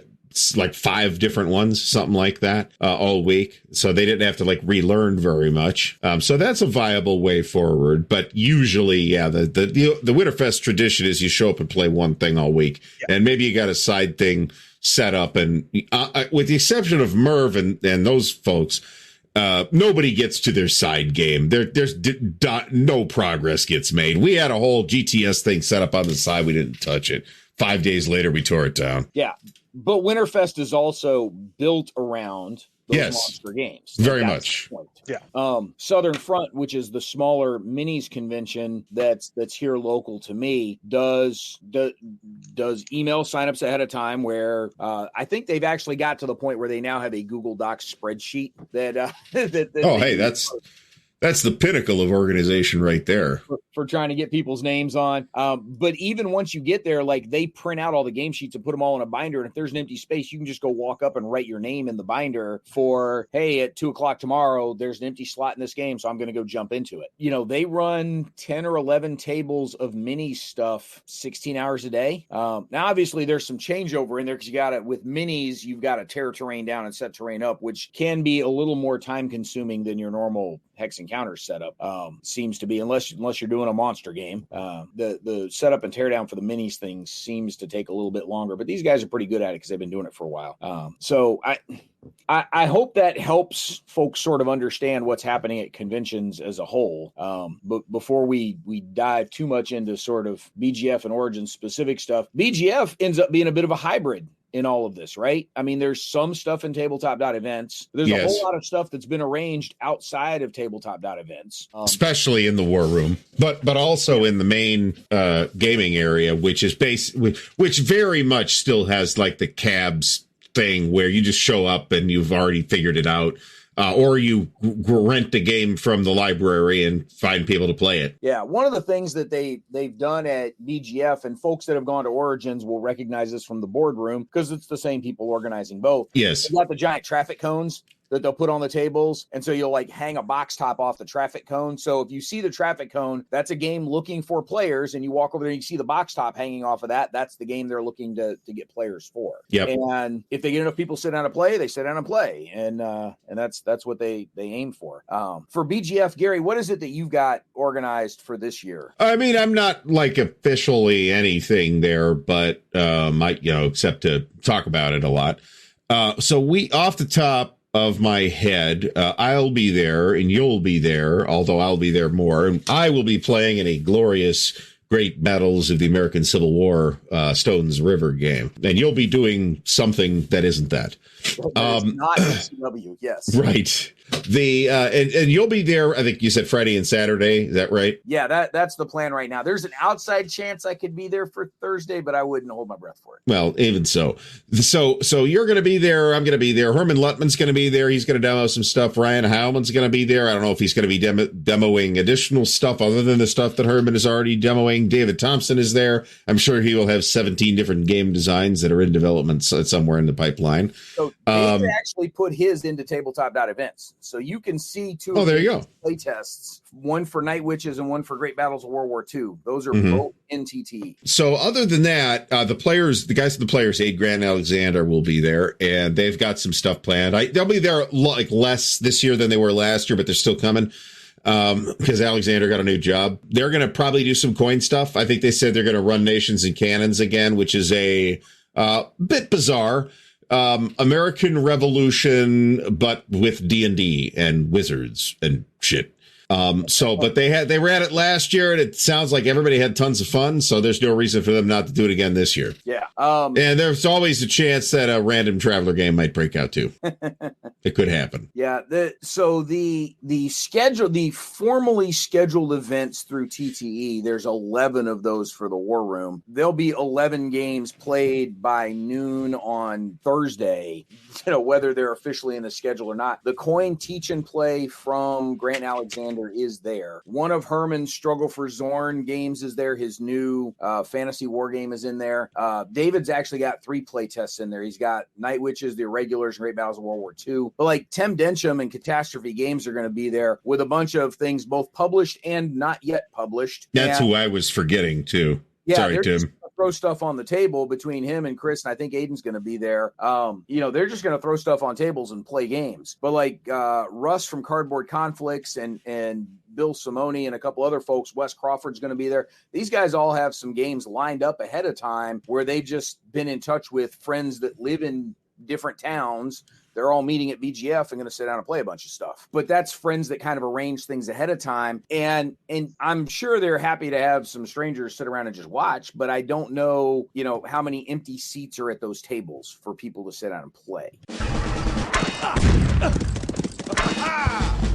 like 5 different ones, something like that, all week. So they didn't have to like relearn very much. So that's a viable way forward. But usually, yeah, the Winterfest tradition is you show up and play one thing all week, and maybe you got a side thing set up. And with the exception of Merv and those folks, nobody gets to their side game. There's no progress gets made. We had a whole GTS thing set up on the side. We didn't touch it. 5 days later, we tore it down. Yeah. But Winterfest is also built around those monster games. Very much. Yeah. Southern Front, which is the smaller minis convention that's here local to me, does email signups ahead of time where I think they've actually got to the point where they now have a Google Docs spreadsheet that hey, that's the pinnacle of organization right there. For trying to get people's names on. But even once you get there, like they print out all the game sheets and put them all in a binder. And if there's an empty space, you can just go walk up and write your name in the binder for, hey, at 2:00 tomorrow, there's an empty slot in this game. So I'm going to go jump into it. You know, they run 10 or 11 tables of mini stuff, 16 hours a day. Now, obviously there's some changeover in there because you got to, with minis, you've got to tear terrain down and set terrain up, which can be a little more time consuming than your normal hex encounter setup. Seems to be, unless you're doing a monster game. The setup and teardown for the minis things seems to take a little bit longer, but these guys are pretty good at it because they've been doing it for a while. So I hope that helps folks sort of understand what's happening at conventions as a whole. But before we dive too much into sort of BGF and Origin specific stuff, BGF ends up being a bit of a hybrid in all of this, right? I mean, there's some stuff in tabletop.events. There's a whole lot of stuff that's been arranged outside of tabletop.events. Especially in the war room, but also in the main gaming area, which is which very much still has like the cabs thing where you just show up and you've already figured it out. Or you rent a game from the library and find people to play it. Yeah, one of the things that they've done at BGF, and folks that have gone to Origins will recognize this from the boardroom because it's the same people organizing both. Yes. They've got the giant traffic cones that they'll put on the tables. And so you'll like hang a box top off the traffic cone. So if you see the traffic cone, that's a game looking for players, and you walk over there and you see the box top hanging off of that. That's the game they're looking to get players for. Yep. And if they get enough people sit down and play, they sit down and play. And that's what they aim for. For BGF, Gary, what is it that you've got organized for this year? I mean, I'm not like officially anything there, but except to talk about it a lot. So we, off the top of my head, I'll be there and you'll be there, although I'll be there more, and I will be playing in a glorious Great Battles of the American Civil War Stones River game. And you'll be doing something that isn't that. Not CW, yes. Right. And you'll be there, I think you said Friday and Saturday. Is that right? Yeah, that's the plan right now. There's an outside chance I could be there for Thursday, but I wouldn't hold my breath for it. Well, even so. So you're going to be there. I'm going to be there. Herman Luttman's going to be there. He's going to demo some stuff. Ryan Howman's going to be there. I don't know if he's going to be demoing additional stuff other than the stuff that Herman is already demoing. David Thompson is there. I'm sure he will have 17 different game designs that are in development somewhere in the pipeline. So David actually put his into tabletop.events. So you can see two there you go. play tests, one for Night Witches and one for Great Battles of World War II. Those are both in TT. So other than that, the guys at the Players Aid, Grant Alexander, will be there, and they've got some stuff planned. They'll be there like less this year than they were last year, but they're still coming because Alexander got a new job. They're going to probably do some coin stuff. I think they said they're going to run Nations and Cannons again, which is a bit bizarre. American Revolution, but with D&D and wizards and shit. But they ran it last year, and it sounds like everybody had tons of fun. So there's no reason for them not to do it again this year. Yeah. And there's always a chance that a random traveler game might break out too. It could happen. Yeah. The formally scheduled events through TTE, there's 11 of those for the War Room. There'll be 11 games played by noon on Thursday, whether they're officially in the schedule or not. The Coin Teach and Play from Grant Alexander is there. One of Herman's Struggle for Zorn games is there. His new fantasy war game is in there. David's actually got 3 play tests in there. He's got Night Witches, the Irregulars, and Great Battles of World War II. But like Tim Densham and Catastrophe Games are going to be there with a bunch of things both published and not yet published. That's who I was forgetting too. Yeah, sorry, Tim. Throw stuff on the table between him and Chris, and I think Aiden's going to be there. They're just going to throw stuff on tables and play games. But like Russ from Cardboard Conflicts and Bill Simone and a couple other folks, Wes Crawford's going to be there. These guys all have some games lined up ahead of time where they've just been in touch with friends that live in different towns. They're all meeting at BGF and going to sit down and play a bunch of stuff. But that's friends that kind of arrange things ahead of time. And I'm sure they're happy to have some strangers sit around and just watch, but I don't know, how many empty seats are at those tables for people to sit down and play.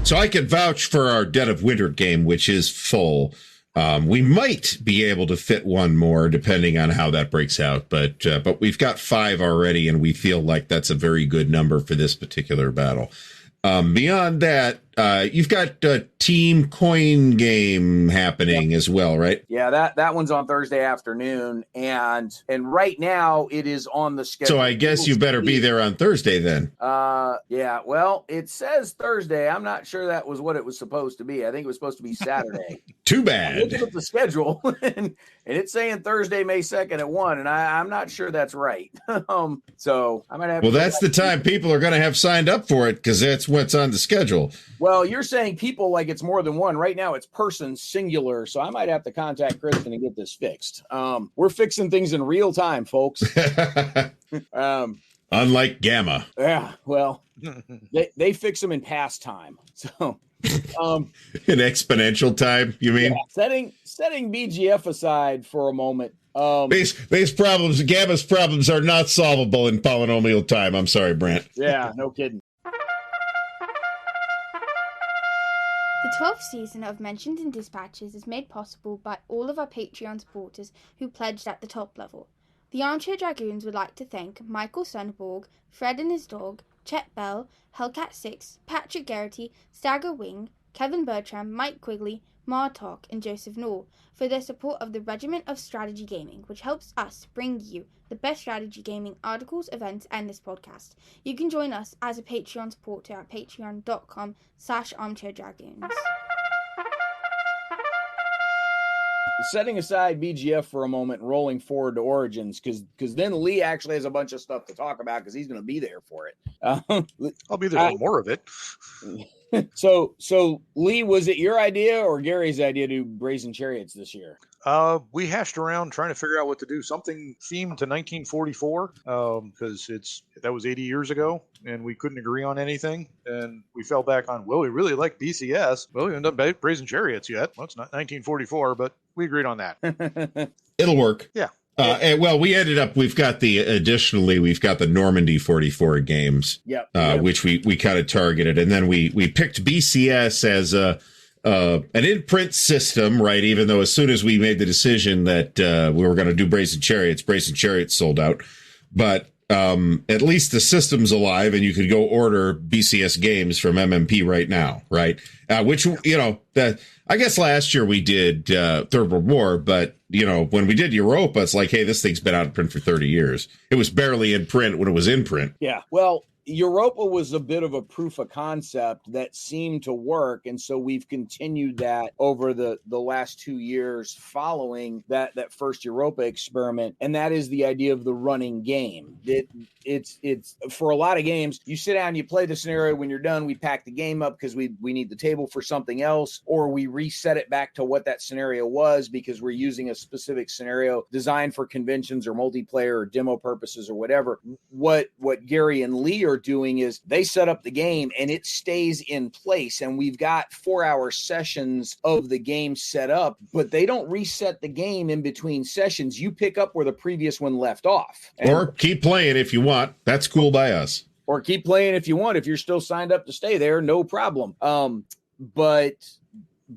So I can vouch for our Dead of Winter game, which is full. We might be able to fit one more depending on how that breaks out, but we've got 5 already, and we feel like that's a very good number for this particular battle. Beyond that, you've got a team coin game happening as well, right? Yeah, that one's on Thursday afternoon, and right now it is on the schedule. So I guess you better be there on Thursday then. Yeah. Well, it says Thursday. I'm not sure that was what it was supposed to be. I think it was supposed to be Saturday. Too bad. I looked at the schedule, and it's saying Thursday, May 2nd at 1, and I'm not sure that's right. So I might have. Well, that's the time people are going to have signed up for it because that's what's on the schedule. Well, you're saying people like it's more than one. Right now, it's person singular, so I might have to contact Kristen and get this fixed. We're fixing things in real time, folks. Unlike Gamma. Yeah, well, they fix them in past time. So in exponential time, you mean? Yeah, setting BGF aside for a moment. Base problems, Gamma's problems are not solvable in polynomial time. I'm sorry, Brent. Yeah, no kidding. The 12th season of Mentioned in Dispatches is made possible by all of our Patreon supporters who pledged at the top level. The Armchair Dragoons would like to thank Michael Sundborg, Fred and his dog, Chet Bell, Hellcat6, Patrick Garrity, Stagger Wing, Kevin Bertram, Mike Quigley, Martok, and Joseph Noor for their support of the Regiment of Strategy Gaming, which helps us bring you the best strategy gaming articles, events, and this podcast. You can join us as a Patreon supporter at patreon.com/armchairdragoons. Setting aside BGF for a moment, rolling forward to Origins, because then Lee actually has a bunch of stuff to talk about because he's going to be there for it. I'll be there for more of it. So Lee, was it your idea or Gary's idea to do Brazen Chariots this year? We hashed around trying to figure out what to do. Something themed to 1944, because that was 80 years ago, and we couldn't agree on anything, and we fell back on, well, we really like BCS. Well, we haven't done Brazen Chariots yet. Well, it's not 1944, but we agreed on that. It'll work. Yeah. And, well, we've got the Normandy 44 games, which we kind of targeted. And then we picked BCS as an in-print system, right? Even though as soon as we made the decision that we were going to do Brazen Chariots sold out. But at least the system's alive, and you could go order BCS games from MMP right now, right? Which, I guess last year we did Third World War, but, when we did Europa, it's like, hey, this thing's been out of print for 30 years. It was barely in print when it was in print. Yeah, well, Europa was a bit of a proof of concept that seemed to work, and so we've continued that over the last 2 years following that first Europa experiment, and that is the idea of the running game. It's for a lot of games, you sit down, you play the scenario. When you're done, we pack the game up because we need the table for something else, or we reset it back to what that scenario was because we're using a specific scenario designed for conventions or multiplayer or demo purposes or whatever. What Gary and Lee are doing is they set up the game and it stays in place, and we've got 4-hour sessions of the game set up, but they don't reset the game in between sessions. You pick up where the previous one left off, or keep playing if you want. That's cool by us. Or keep playing if you want. If you're still signed up to stay there, no problem. But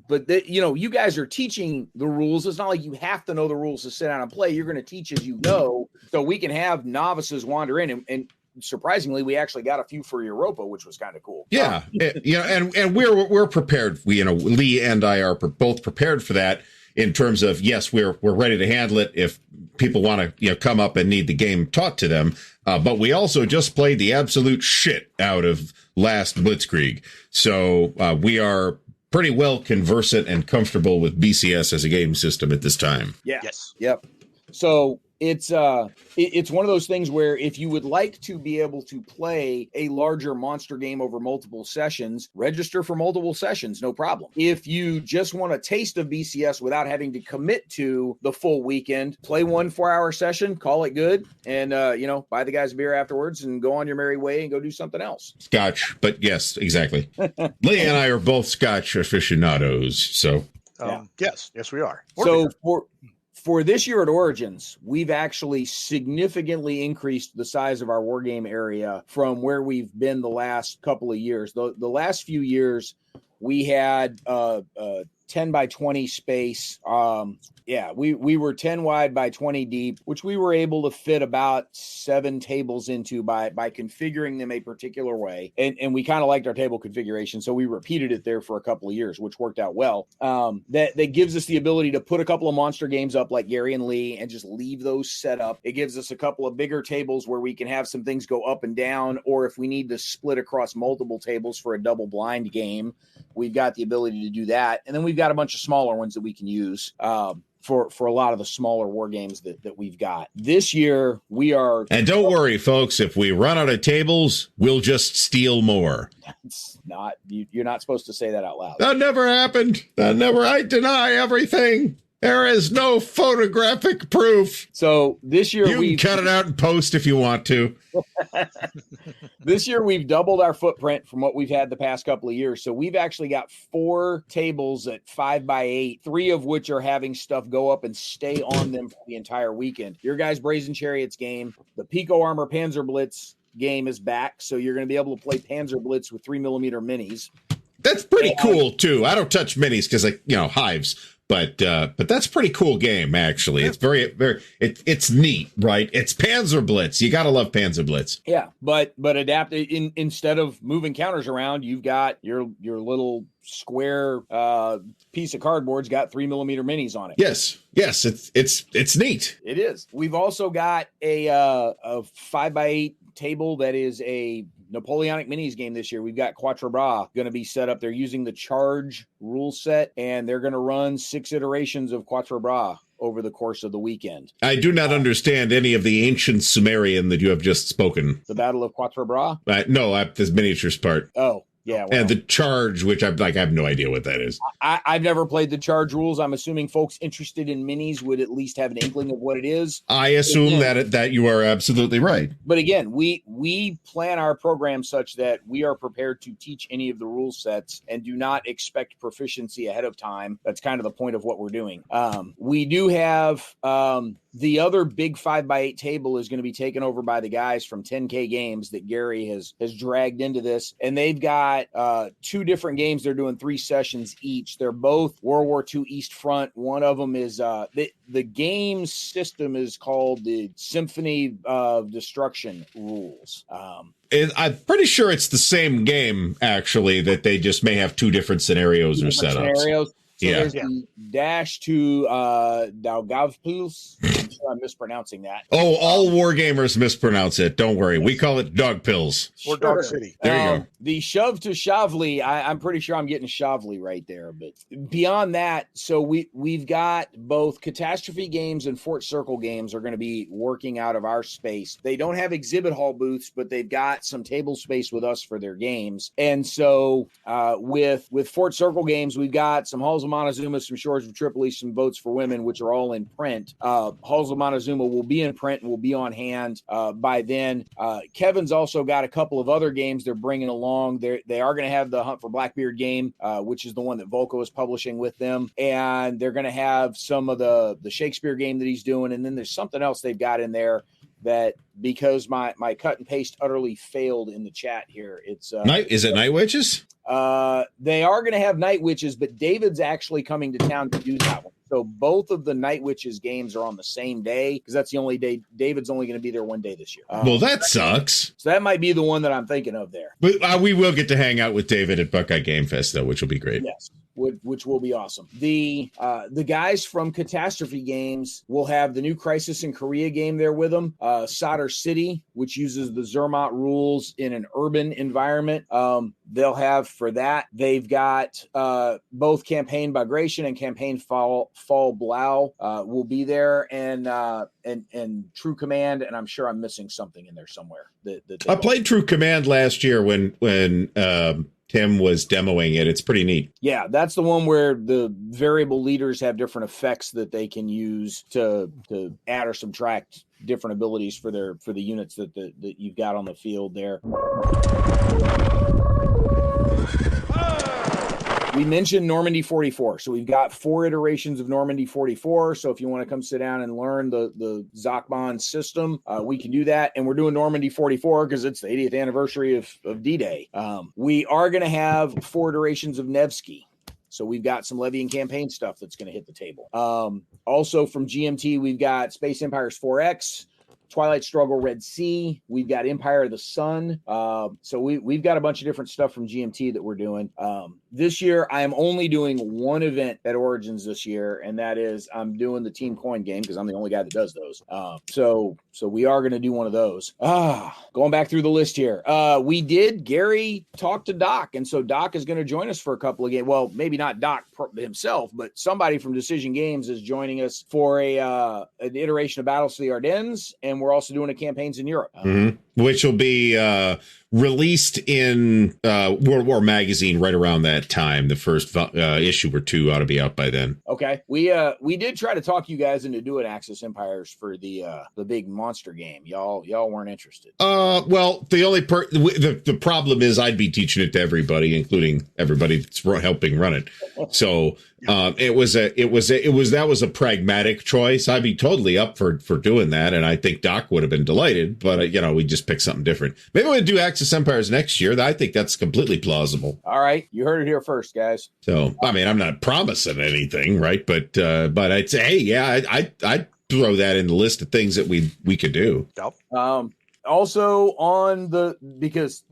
you guys are teaching the rules. It's not like you have to know the rules to sit down and play. You're going to teach as you go, so we can have novices wander in. And surprisingly, we actually got a few for Europa, which was kind of cool. Yeah, and we're prepared. Lee and I are both prepared for that. In terms of, yes, we're ready to handle it if people want to come up and need the game taught to them. But we also just played the absolute shit out of last Blitzkrieg, so we are pretty well conversant and comfortable with BCS as a game system at this time. Yeah. Yes. Yep. So it's one of those things where if you would like to be able to play a larger monster game over multiple sessions, register for multiple sessions, no problem. If you just want a taste of BCS without having to commit to the full weekend, play 1 4-hour session, call it good, and buy the guys a beer afterwards and go on your merry way and go do something else. Scotch, but yes, exactly. Lee and I are both Scotch aficionados, so yes, we are. For this year at Origins, we've actually significantly increased the size of our wargame area from where we've been the last couple of years. The last few years, we had 10 by 20 space. We were 10 wide by 20 deep, which we were able to fit about 7 tables into by configuring them a particular way. And we kind of liked our table configuration, so we repeated it there for a couple of years, which worked out well. That gives us the ability to put a couple of monster games up like Gary and Lee and just leave those set up. It gives us a couple of bigger tables where we can have some things go up and down, or if we need to split across multiple tables for a double blind game, we've got the ability to do that. And then we've got a bunch of smaller ones that we can use for a lot of the smaller war games that we've got. This year, we are... And don't worry, folks, if we run out of tables, we'll just steal more. That's not... You're not supposed to say that out loud. That never happened. I deny everything. There is no photographic proof. So this year you can cut it out and post if you want to. This year we've doubled our footprint from what we've had the past couple of years. So we've actually got 4 tables at 5 by 8, 3 of which are having stuff go up and stay on them for the entire weekend. Your guys' Brazen Chariots game, the Pico Armor Panzer Blitz game is back. So you're going to be able to play Panzer Blitz with 3mm minis. That's pretty cool too. I don't touch minis because hives. But that's a pretty cool game, actually. It's very, very, it's neat, right? It's Panzer Blitz. You got to love Panzer Blitz. Yeah, but adapted instead of moving counters around, you've got your little square piece of cardboard's got 3mm minis on it. Yes, it's neat. It is. We've also got a 5 by 8 table that is a Napoleonic Minis game this year. We've got Quatre Bras going to be set up. They're using the Charge rule set, and they're going to run 6 iterations of Quatre Bras over the course of the weekend. I do not understand any of the ancient Sumerian that you have just spoken. The Battle of Quatre Bras? No, this miniatures part. Oh, Yeah, well, and the charge, which I have no idea what that is. I've never played the charge rules. I'm assuming folks interested in minis would at least have an inkling of what it is. I assume that you are absolutely right. But again, we plan our program such that we are prepared to teach any of the rule sets and do not expect proficiency ahead of time. That's kind of the point of what we're doing. We do have the other big 5x8 table is going to be taken over by the guys from 10K Games that Gary has dragged into this. And they've got 2 different games. They're doing 3 sessions each. They're both World War II East Front. One of them is the game system is called the Symphony of Destruction rules. I'm pretty sure it's the same game, actually, that they just may have 2 different scenarios or setups. So there's the dash to Daugavpils. I'm sure I'm mispronouncing that. Oh, all wargamers mispronounce it. Don't worry. We call it Dog Pills. Or Dog City. There you go. The shove to Shavli, I'm pretty sure I'm getting Shavli right there. But beyond that, so we've got both Catastrophe Games and Fort Circle Games are going to be working out of our space. They don't have exhibit hall booths, but they've got some table space with us for their games. And so with Fort Circle Games, we've got some Halls of Montezuma, some Shores of Tripoli, some Votes for Women, which are all in print. Halls of Montezuma will be in print and will be on hand by then. Kevin's also got a couple of other games they're bringing along. They are going to have the Hunt for Blackbeard game, which is the one that Volko is publishing with them. And they're going to have some of the Shakespeare game that he's doing. And then there's something else they've got in there that, because my cut and paste utterly failed in the chat here. It's is it Night Witches? They are going to have Night Witches, but David's actually coming to town to do that one. So both of the Night Witches games are on the same day, because that's the only day. David's only going to be there one day this year. Well, that sucks. So that might be the one that I'm thinking of there. But we will get to hang out with David at Buckeye Game Fest, though, which will be great. Yes, which will be awesome. The guys from Catastrophe Games will have the new Crisis in Korea game there with them. Solder City, which uses the Zermatt rules in an urban environment. They'll have for that. They've got both Campaign Bagration and Campaign Fall Blau will be there, and True Command, and I'm sure I'm missing something in there somewhere. I played True Command last year when Tim was demoing it. It's pretty neat. Yeah, that's the one where the variable leaders have different effects that they can use to add or subtract different abilities for the units that you've got on the field there. We mentioned Normandy 44. So we've got 4 iterations of Normandy 44. So if you want to come sit down and learn the Zachbond system, we can do that. And we're doing Normandy 44 because it's the 80th anniversary of D-Day. We are going to have 4 iterations of Nevsky. So we've got some levy and campaign stuff that's going to hit the table. Also from GMT, we've got Space Empires 4X, Twilight Struggle Red Sea. We've got Empire of the Sun. So we've got a bunch of different stuff from GMT that we're doing. This year, I am only doing one event at Origins this year, and that is I'm doing the Team Coin game because I'm the only guy that does those. So we are going to do one of those. Going back through the list here. Gary talked to Doc, and so Doc is going to join us for a couple of games. Well, maybe not Doc himself, but somebody from Decision Games is joining us for an iteration of Battles to the Ardennes, and we're also doing a campaigns in Europe. Which will be released in World War Magazine right around that time. The first issue or 2 ought to be out by then. Okay, we did try to talk you guys into doing Axis Empires for the big monster game. Y'all weren't interested. Well, the problem is I'd be teaching it to everybody, including everybody that's helping run it. So that was a pragmatic choice. I'd be totally up for doing that, and I think Doc would have been delighted. But we just pick something different. Maybe we'll do Axis Empires next year. I think that's completely plausible. All right, you heard it here first, guys. So I mean, I'm not promising anything, right? But I'd say, hey, yeah, I'd throw that in the list of things that we could do. Yep. Also because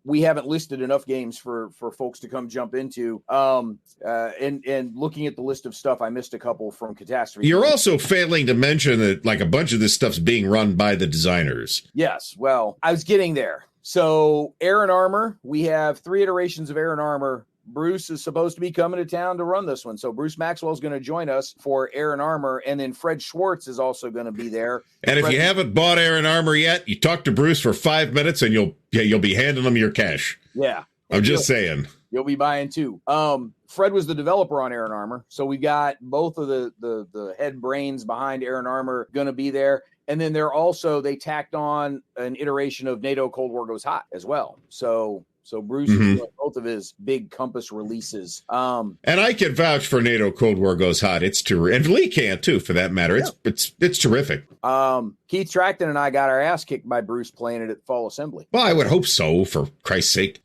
we haven't listed enough games for folks to come jump into. And looking at the list of stuff, I missed a couple from Catastrophe. You're also failing to mention that like a bunch of this stuff's being run by the designers. Yes, well, I was getting there. So Air and Armor, we have 3 iterations of Air and Armor. Bruce is supposed to be coming to town to run this one. So Bruce Maxwell is going to join us for Air and Armor. And then Fred Schwartz is also going to be there. And if you haven't bought Air and Armor yet, you talk to Bruce for 5 minutes and you'll be handing him your cash. Yeah. I'm just saying. You'll be buying 2. Fred was the developer on Iron Armor, so we got both of the head brains behind Iron Armor going to be there. And then they tacked on an iteration of NATO Cold War Goes Hot as well. So Bruce is doing both of his big Compass releases. And I can vouch for NATO Cold War Goes Hot. It's terrific. And Lee can too, for that matter. Yeah. It's terrific. Keith Tracton and I got our ass kicked by Bruce playing it at Fall Assembly. Well, I would hope so, for Christ's sake.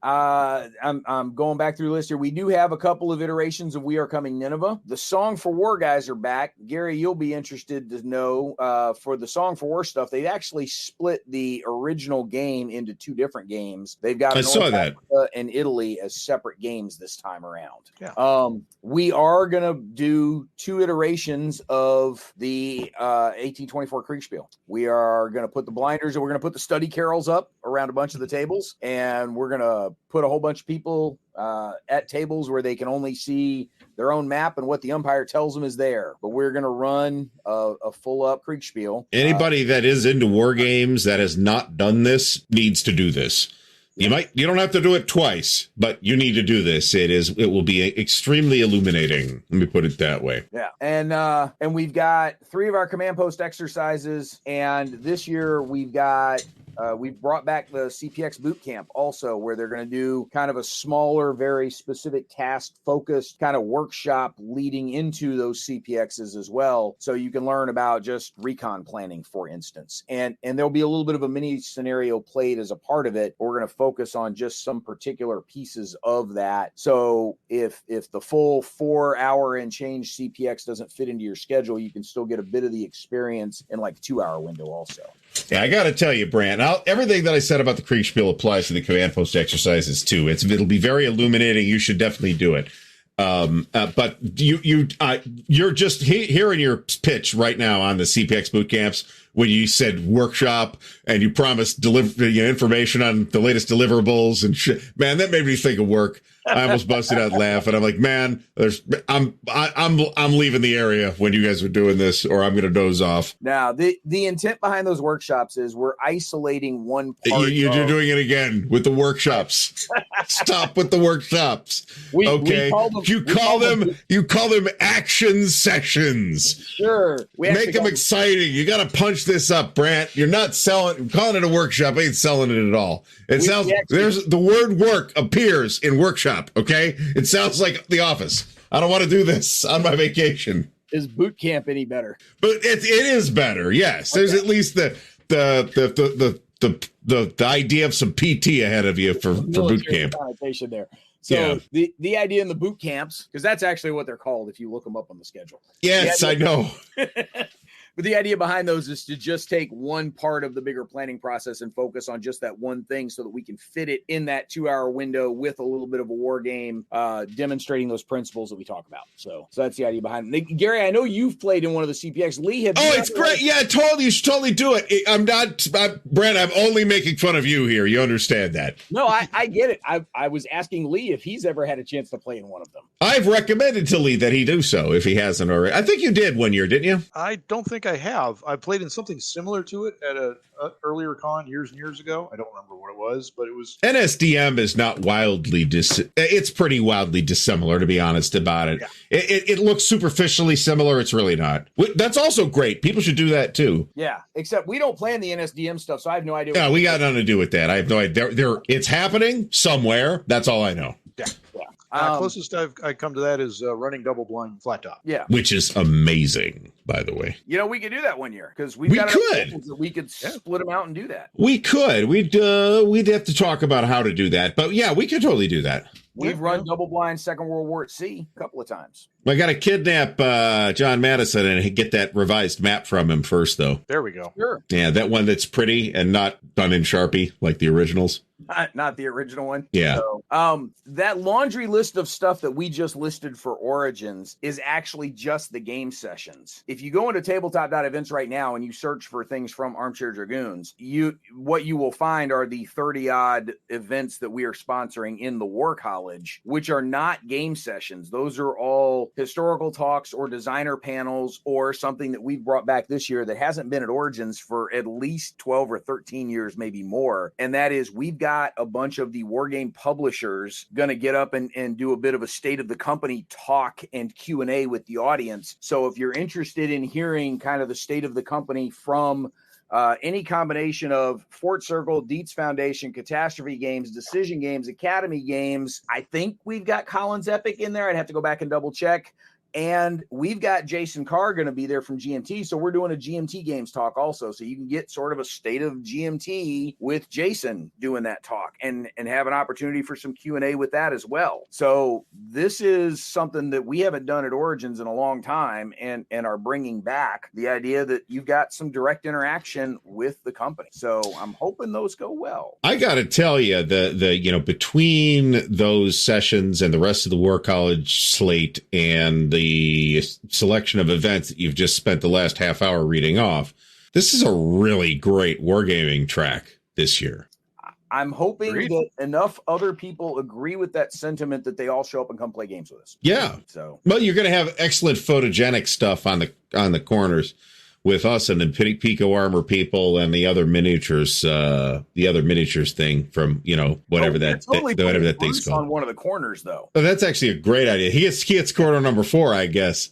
I'm going back through the list here. We do have a couple of iterations of We Are Coming Nineveh. The Song for War guys are back. Gary, you'll be interested to know, for the Song for War stuff, they actually split the original game into 2 different games. They've got North Africa and Italy as separate games this time around. Yeah. We are going to do 2 iterations of the 1824 Kriegspiel. We are going to put the blinders and we're going to put the study carols up around a bunch of the tables, and we're going to put a whole bunch of people at tables where they can only see their own map and what the umpire tells them is there. But we're going to run a full up Kriegspiel. Anybody that is into war games that has not done this needs to do this. You don't have to do it twice, but you need to do this. It will be extremely illuminating. Let me put it that way. Yeah. And we've got 3 of our command post exercises. And this year we've brought back the CPX boot camp also, where they're going to do kind of a smaller, very specific task focused kind of workshop leading into those CPXs as well. So you can learn about just recon planning, for instance. And there'll be a little bit of a mini scenario played as a part of it. We're going to focus on just some particular pieces of that. So if the full 4-hour and change CPX doesn't fit into your schedule, you can still get a bit of the experience in like a 2-hour window also. Yeah, I got to tell you, Brant, everything that I said about the Kriegspiel applies to the command post exercises too. It'll be very illuminating. You should definitely do it. But you're just hearing your pitch right now on the CPX boot camps when you said workshop and you promised information on the latest deliverables and shit. Man, that made me think of work. I almost busted out laughing. I'm like, man, I'm leaving the area when you guys are doing this, or I'm going to doze off. Now, the intent behind those workshops is we're isolating one part. You're doing it again with the workshops. Stop with the workshops. Okay, you call them action sessions. Sure, make them exciting. You got to punch this up, Brant. You're not calling it a workshop. Ain't selling it at all. There's the word work appears in workshop. Okay, it sounds like The Office. I don't want to do this on my vacation. Is boot camp any better? But it is better. Yes, okay. There's at least the idea of some PT ahead of you for boot camp. Connotation there. So the idea in the boot camps, because that's actually what they're called if you look them up on the schedule. Yes, I know. But the idea behind those is to just take one part of the bigger planning process and focus on just that one thing so that we can fit it in that 2-hour window with a little bit of a war game, demonstrating those principles that we talk about. So that's the idea behind it. Gary, I know you've played in one of the CPX. Lee, it's great. Yeah, totally. You should totally do it. Brent, I'm only making fun of you here. You understand that. No, I get it. I was asking Lee if he's ever had a chance to play in one of them. I've recommended to Lee that he do so if he hasn't already. I think you did one year, didn't you? I don't think I have. I played in something similar to it at a earlier con years and years ago. I don't remember what it was, but it was. NSDM is not wildly it's pretty wildly dissimilar, to be honest about it. Yeah. It looks superficially similar. It's really not. That's also great. People should do that too. Yeah, except we don't plan the NSDM stuff, so I have no idea. Yeah, we got nothing to do with that. I have no idea. It's happening somewhere. That's all I know. Yeah. Closest I've come to that is running double blind flat top. Yeah, which is amazing, by the way. We could do that one year because we could split them out and do that. We could. We'd have to talk about how to do that, but yeah, we could totally do that. We've run double blind Second World War at sea a couple of times. I got to kidnap John Madison and get that revised map from him first, though. There we go. Sure. Yeah, that one that's pretty and not done in Sharpie like the originals. Not the original one. Yeah. So, that laundry list of stuff that we just listed for Origins is actually just the game sessions. If you go into tabletop.events right now and you search for things from Armchair Dragoons, what you will find are the 30-odd events that we are sponsoring in the War College, which are not game sessions. Those are all historical talks or designer panels or something that we've brought back this year that hasn't been at Origins for at least 12 or 13 years, maybe more. And that is, we've got a bunch of the wargame publishers going to get up and do a bit of a state of the company talk and Q&A with the audience. So if you're interested in hearing kind of the state of the company from any combination of Fort Circle, Dietz Foundation, Catastrophe Games, Decision Games, Academy Games, I think we've got Collins Epic in there. I'd have to go back and double check. And we've got Jason Carr going to be there from GMT. So we're doing a GMT Games talk also. So you can get sort of a state of GMT with Jason doing that talk and have an opportunity for some Q&A with that as well. So this is something that we haven't done at Origins in a long time and are bringing back the idea that you've got some direct interaction with the company. So I'm hoping those go well. I got to tell you, between those sessions and the rest of the War College slate and the selection of events that you've just spent the last half hour reading off, this is a really great wargaming track this year. I'm hoping that enough other people agree with that sentiment that they all show up and come play games with us. Yeah. So, well, you're going to have excellent photogenic stuff on the corners with us and the Pico Armor people and the other miniatures thing from, whatever whatever that thing's called. On one of the corners, though. Oh, that's actually a great idea. He gets corner number 4, I guess.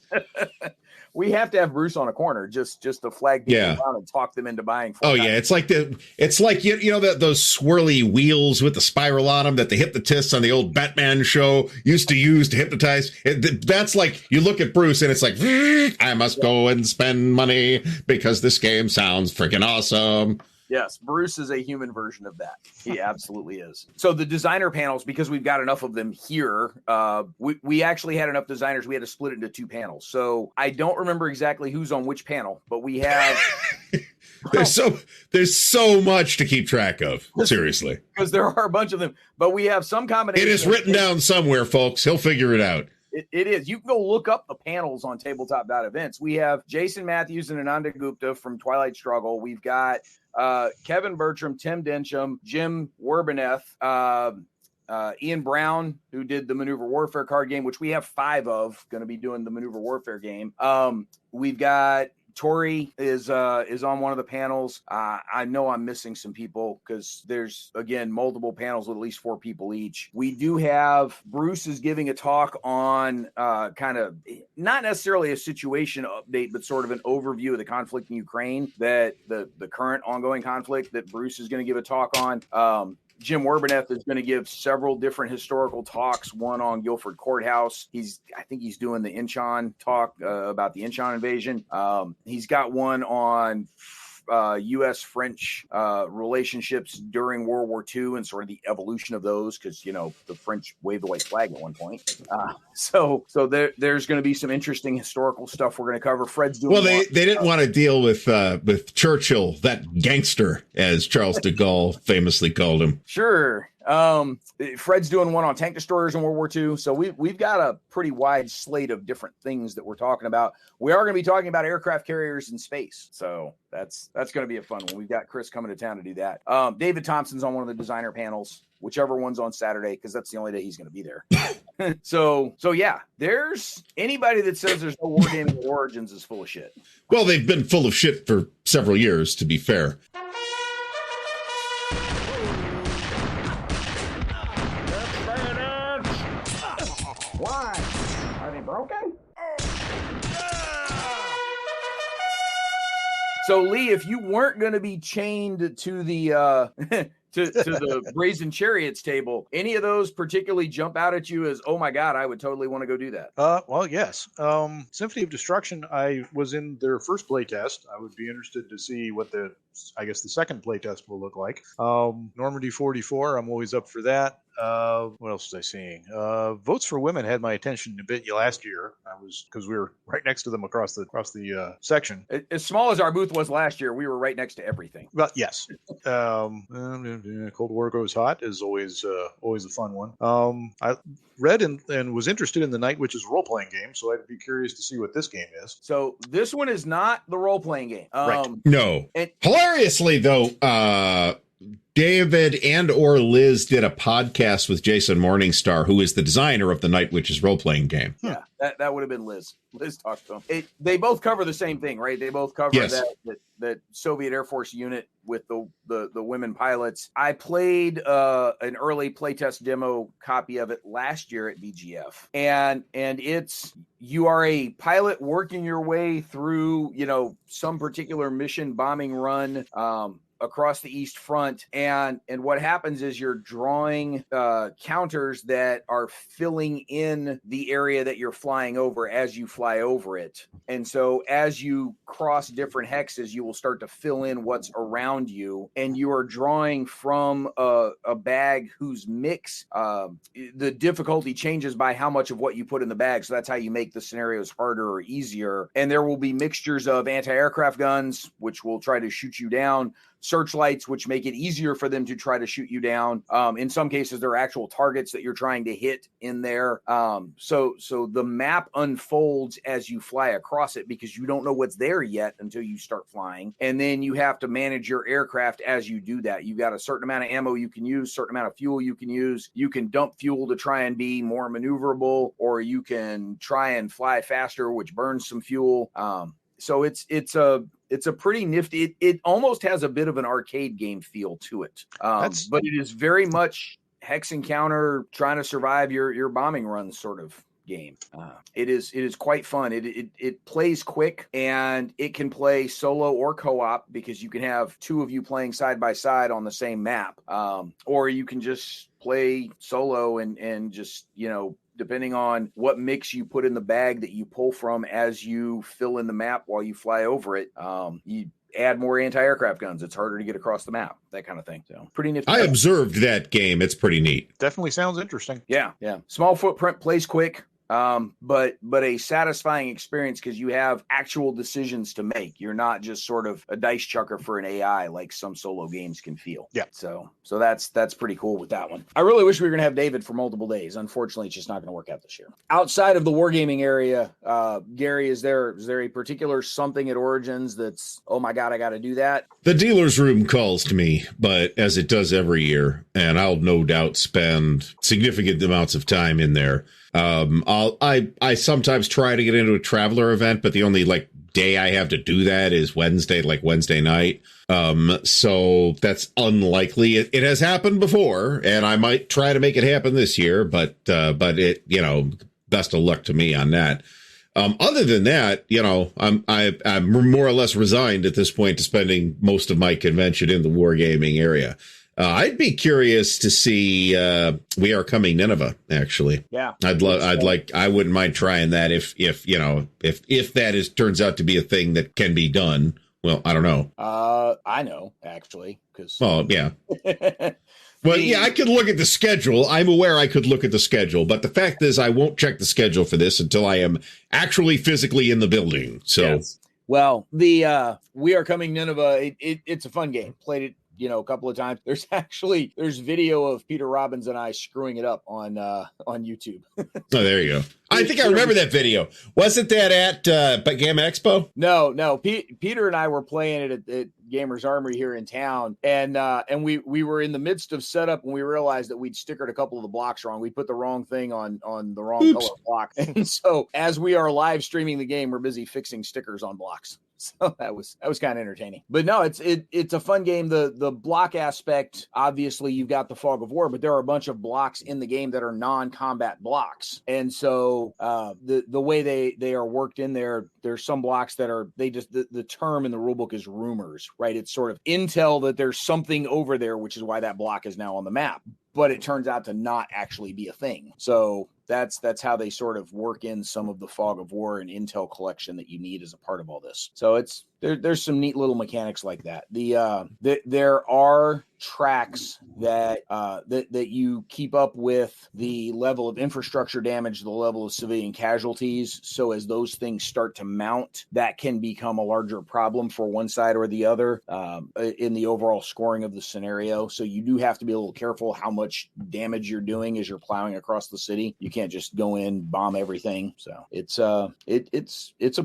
We have to have Bruce on a corner just to flag people down and talk them into buying. Oh yeah, it's like those swirly wheels with the spiral on them that the hypnotists on the old Batman show used to use to hypnotize. That's like, you look at Bruce and it's like, I must go and spend money because this game sounds freaking awesome. Yes, Bruce is a human version of that. He absolutely is. So the designer panels, because we've got enough of them here, we actually had enough designers. We had to split it into 2 panels. So I don't remember exactly who's on which panel, but we have... There's so much to keep track of. Seriously. Because there are a bunch of them. But we have some combination. It is written down somewhere, folks. He'll figure it out. It is. You can go look up the panels on tabletop.events. We have Jason Matthews and Ananda Gupta from Twilight Struggle. We've got Kevin Bertram, Tim Densham, Jim Werbineth, Ian Brown, who did the Maneuver Warfare card game, which we have 5 of, going to be doing the Maneuver Warfare game. We've got Tori is on one of the panels. I know I'm missing some people because there's, again, multiple panels with at least 4 people each. We do have Bruce is giving a talk on kind of not necessarily a situation update, but sort of an overview of the conflict in Ukraine, that the current ongoing conflict that Bruce is going to give a talk on. Jim Werbineth is going to give several different historical talks, one on Guilford Courthouse. I think he's doing the Inchon talk about the Inchon invasion. He's got one on U.S.-French relationships during World War II and sort of the evolution of those, because, the French waved the white flag at one point. So there's going to be some interesting historical stuff we're going to cover. Fred's doing they didn't want to deal with Churchill, that gangster, as Charles de Gaulle famously called him. Sure. Fred's doing one on tank destroyers in World War II. So we've got a pretty wide slate of different things that we're talking about. We are going to be talking about aircraft carriers in space. So that's going to be a fun one. We've got Chris coming to town to do that. David Thompson's on one of the designer panels, whichever one's on Saturday, because that's the only day he's going to be there. So yeah, there's anybody that says there's no wargaming at Origins is full of shit. Well, they've been full of shit for several years, to be fair. Why? Are they broken? So, Lee, if you weren't going to be chained to the to the Brazen Chariots table, any of those particularly jump out at you as, oh my God, I would totally want to go do that? Well, yes. Symphony of Destruction, I was in their first playtest. I would be interested to see what the second playtest will look like. Normandy 44, I'm always up for that. What else was I seeing? Votes for Women had my attention a bit last year. Because we were right next to them across the section. As small as our booth was last year, we were right next to everything. Well, yes. Cold War Goes Hot is always a fun one. I read and was interested in the Night Witch's role-playing game, so I'd be curious to see what this game is. So this one is not the role-playing game. Right. No. Hilariously, though, David and or Liz did a podcast with Jason Morningstar, who is the designer of the Night Witches role-playing game. Yeah, that would have been Liz. Liz talked to him. They both cover the same thing, right? They both cover Yes. that Soviet Air Force unit with the women pilots. I played an early playtest demo copy of it last year at BGF, and it's you are a pilot working your way through some particular mission bombing run across the East Front, and what happens is you're drawing counters that are filling in the area that you're flying over as you fly over it. And so as you cross different hexes, you will start to fill in what's around you, and you are drawing from a bag whose mix, the difficulty changes by how much of what you put in the bag. So that's how you make the scenarios harder or easier. And there will be mixtures of anti-aircraft guns, which will try to shoot you down, searchlights, which make it easier for them to try to shoot you down. In some cases, there are actual targets that you're trying to hit in there. So the map unfolds as you fly across it, because you don't know what's there yet until you start flying. And then you have to manage your aircraft as you do that. You've got a certain amount of ammo you can use, certain amount of fuel you can use. You can dump fuel to try and be more maneuverable, or you can try and fly faster, which burns some fuel. So it's a pretty nifty. It almost has a bit of an arcade game feel to it, but it is very much hex encounter, trying to survive your bombing run sort of game. It is quite fun. It plays quick, and it can play solo or co-op, because you can have two of you playing side by side on the same map, or you can just play solo and just depending on what mix you put in the bag that you pull from as you fill in the map while you fly over it, you add more anti-aircraft guns. It's harder to get across the map, that kind of thing. So pretty nifty. I observed that game. It's pretty neat. Definitely sounds interesting. Yeah. Small footprint, plays quick. But a satisfying experience, because you have actual decisions to make. You're not just sort of a dice chucker for an AI like some solo games can feel. Yeah. So that's pretty cool with that one. I really wish we were going to have David for multiple days. Unfortunately, it's just not going to work out this year. Outside of the wargaming area, Gary, is there a particular something at Origins that's, oh my God, I got to do that? The dealer's room calls to me, but as it does every year, and I'll no doubt spend significant amounts of time in there. I sometimes try to get into a traveler event, but the only day I have to do that is Wednesday night. So that's unlikely. It has happened before, and I might try to make it happen this year, but it, best of luck to me on that. Other than that, I'm more or less resigned at this point to spending most of my convention in the wargaming area. I'd be curious to see We Are Coming Nineveh, actually. Yeah. I wouldn't mind trying that if that turns out to be a thing that can be done. Well, I don't know. I know, actually, because. Oh, yeah. Well, yeah, I could look at the schedule. I'm aware I could look at the schedule, but the fact is I won't check the schedule for this until I am actually physically in the building. So, yes. Well, the We Are Coming Nineveh, it's a fun game. Played it a couple of times. There's video of Peter Robbins and I screwing it up on YouTube. Oh, there you go. I think I remember that video. Wasn't that at Gamma Expo? No. Peter and I were playing it at Gamers Armory here in town, and we were in the midst of setup when we realized that we'd stickered a couple of the blocks wrong. We put the wrong thing on the wrong color block, and so as we are live streaming the game, we're busy fixing stickers on blocks. So that was kind of entertaining. But no, it's a fun game. The block aspect, obviously, you've got the Fog of War, but there are a bunch of blocks in the game that are non-combat blocks, and so the way they are worked in there, there's some blocks that are the term in the rulebook is rumors, right? It's sort of intel that there's something over there, which is why that block is now on the map. But it turns out to not actually be a thing. So that's how they sort of work in some of the Fog of War and intel collection that you need as a part of all this. So there's some neat little mechanics like that. There are tracks that you keep up with the level of infrastructure damage, the level of civilian casualties. So as those things start to mount, that can become a larger problem for one side or the other in the overall scoring of the scenario. So you do have to be a little careful how much damage you're doing as you're plowing across the city. You can't just go in, bomb everything. So it's a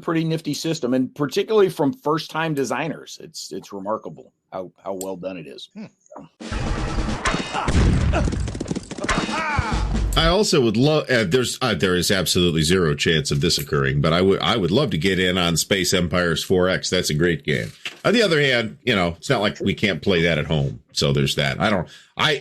pretty nifty system, and particularly from first time designers, it's remarkable how well done it is. I also would love. There is absolutely zero chance of this occurring, but I would love to get in on Space Empires 4X. That's a great game. On the other hand, it's not like we can't play that at home. So there's that.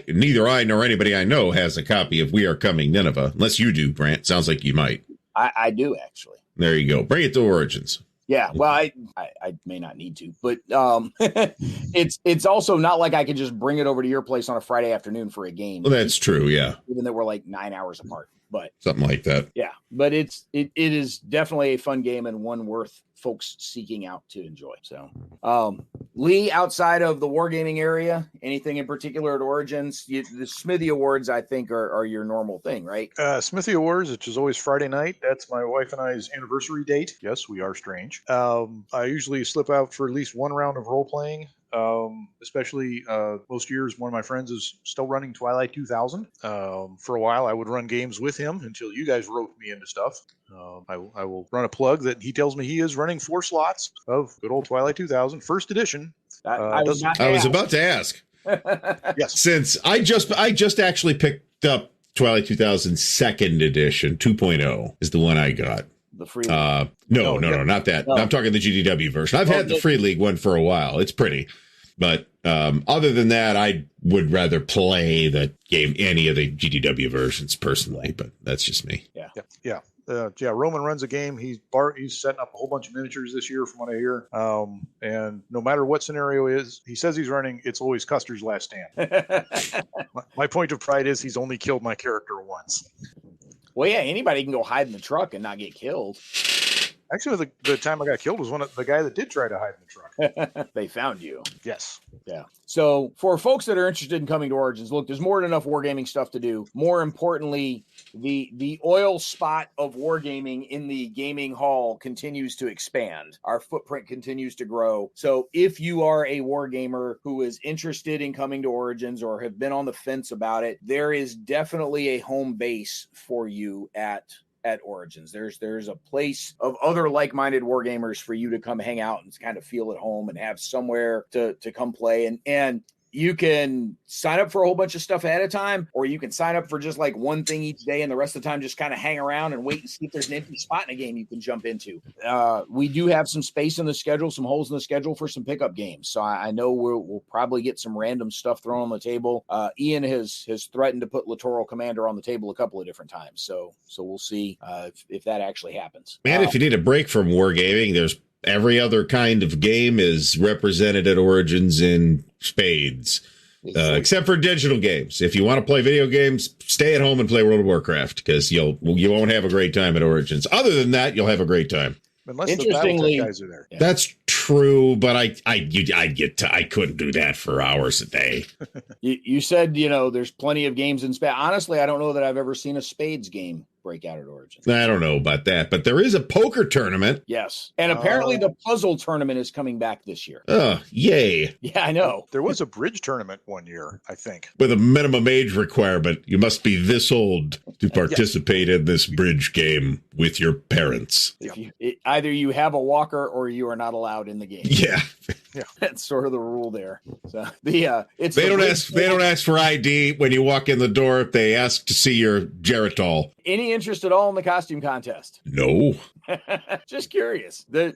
Neither I nor anybody I know has a copy of We Are Coming Nineveh, unless you do, Brant. Sounds like you might. I do actually. There you go. Bring it to Origins. Yeah, well, I may not need to, but it's also not like I could just bring it over to your place on a Friday afternoon for a game. Well, that's true, yeah. Even though we're like 9 hours apart, but something like that. Yeah, but it is definitely a fun game and one worth folks seeking out to enjoy. So, Lee, outside of the wargaming area, anything in particular at Origins? The Smithy Awards, I think, are your normal thing, right? Smithy Awards, which is always Friday night. That's my wife and I's anniversary date. Yes, we are strange. I usually slip out for at least one round of role playing. Especially most years, one of my friends is still running Twilight 2000. For a while, I would run games with him until you guys roped me into stuff. I will run a plug that he tells me he is running 4 slots of good old Twilight 2000 first edition. I was about to ask. Yes, since I just actually picked up Twilight 2000 second edition 2.0 is the one I got. The free no, not that. No. I'm talking the GDW version. I've had the Free League one for a while. It's pretty. But other than that, I would rather play the game, any of the GDW versions personally, but that's just me. Yeah. Roman runs a game. He's setting up a whole bunch of miniatures this year from what I hear. And no matter what scenario is, he says he's running, it's always Custer's Last Stand. my point of pride is he's only killed my character once. Well, yeah, anybody can go hide in the truck and not get killed. Actually, the time I got killed was the guy that did try to hide in the truck. They found you. Yes. Yeah. So for folks that are interested in coming to Origins, look, there's more than enough wargaming stuff to do. More importantly, the oil spot of wargaming in the gaming hall continues to expand. Our footprint continues to grow. So if you are a wargamer who is interested in coming to Origins or have been on the fence about it, there is definitely a home base for you at Origins. There's a place of other like-minded wargamers for you to come hang out and kind of feel at home and have somewhere to come play. And you can sign up for a whole bunch of stuff ahead of time, or you can sign up for just like one thing each day and the rest of the time just kind of hang around and wait and see if there's an empty spot in a game you can jump into. We do have some space in the schedule, some holes in the schedule for some pickup games. So I know we'll probably get some random stuff thrown on the table. Ian has threatened to put Littoral Commander on the table a couple of different times. So we'll see if that actually happens. Man, if you need a break from wargaming, there's every other kind of game is represented at Origins in spades, except for digital games. If you want to play video games, stay at home and play World of Warcraft, because you won't have a great time at Origins. Other than that, you'll have a great time. Unless the Battletech guys are there. Yeah. That's true, but I couldn't do that for hours a day. You said, there's plenty of games in spades. Honestly, I don't know that I've ever seen a spades game break out at Origins. I don't know about that, but there is a poker tournament. Yes. And apparently the puzzle tournament is coming back this year. Oh, yay. Yeah, I know. There was a bridge tournament one year, I think. With a minimum age requirement. You must be this old to participate in this bridge game with your parents. Either you have a walker or you are not allowed in the game. Yeah. That's sort of the rule there. So they don't ask for ID when you walk in the door. They ask to see your Geritol. Any interest at all in the costume contest? No. Just curious. You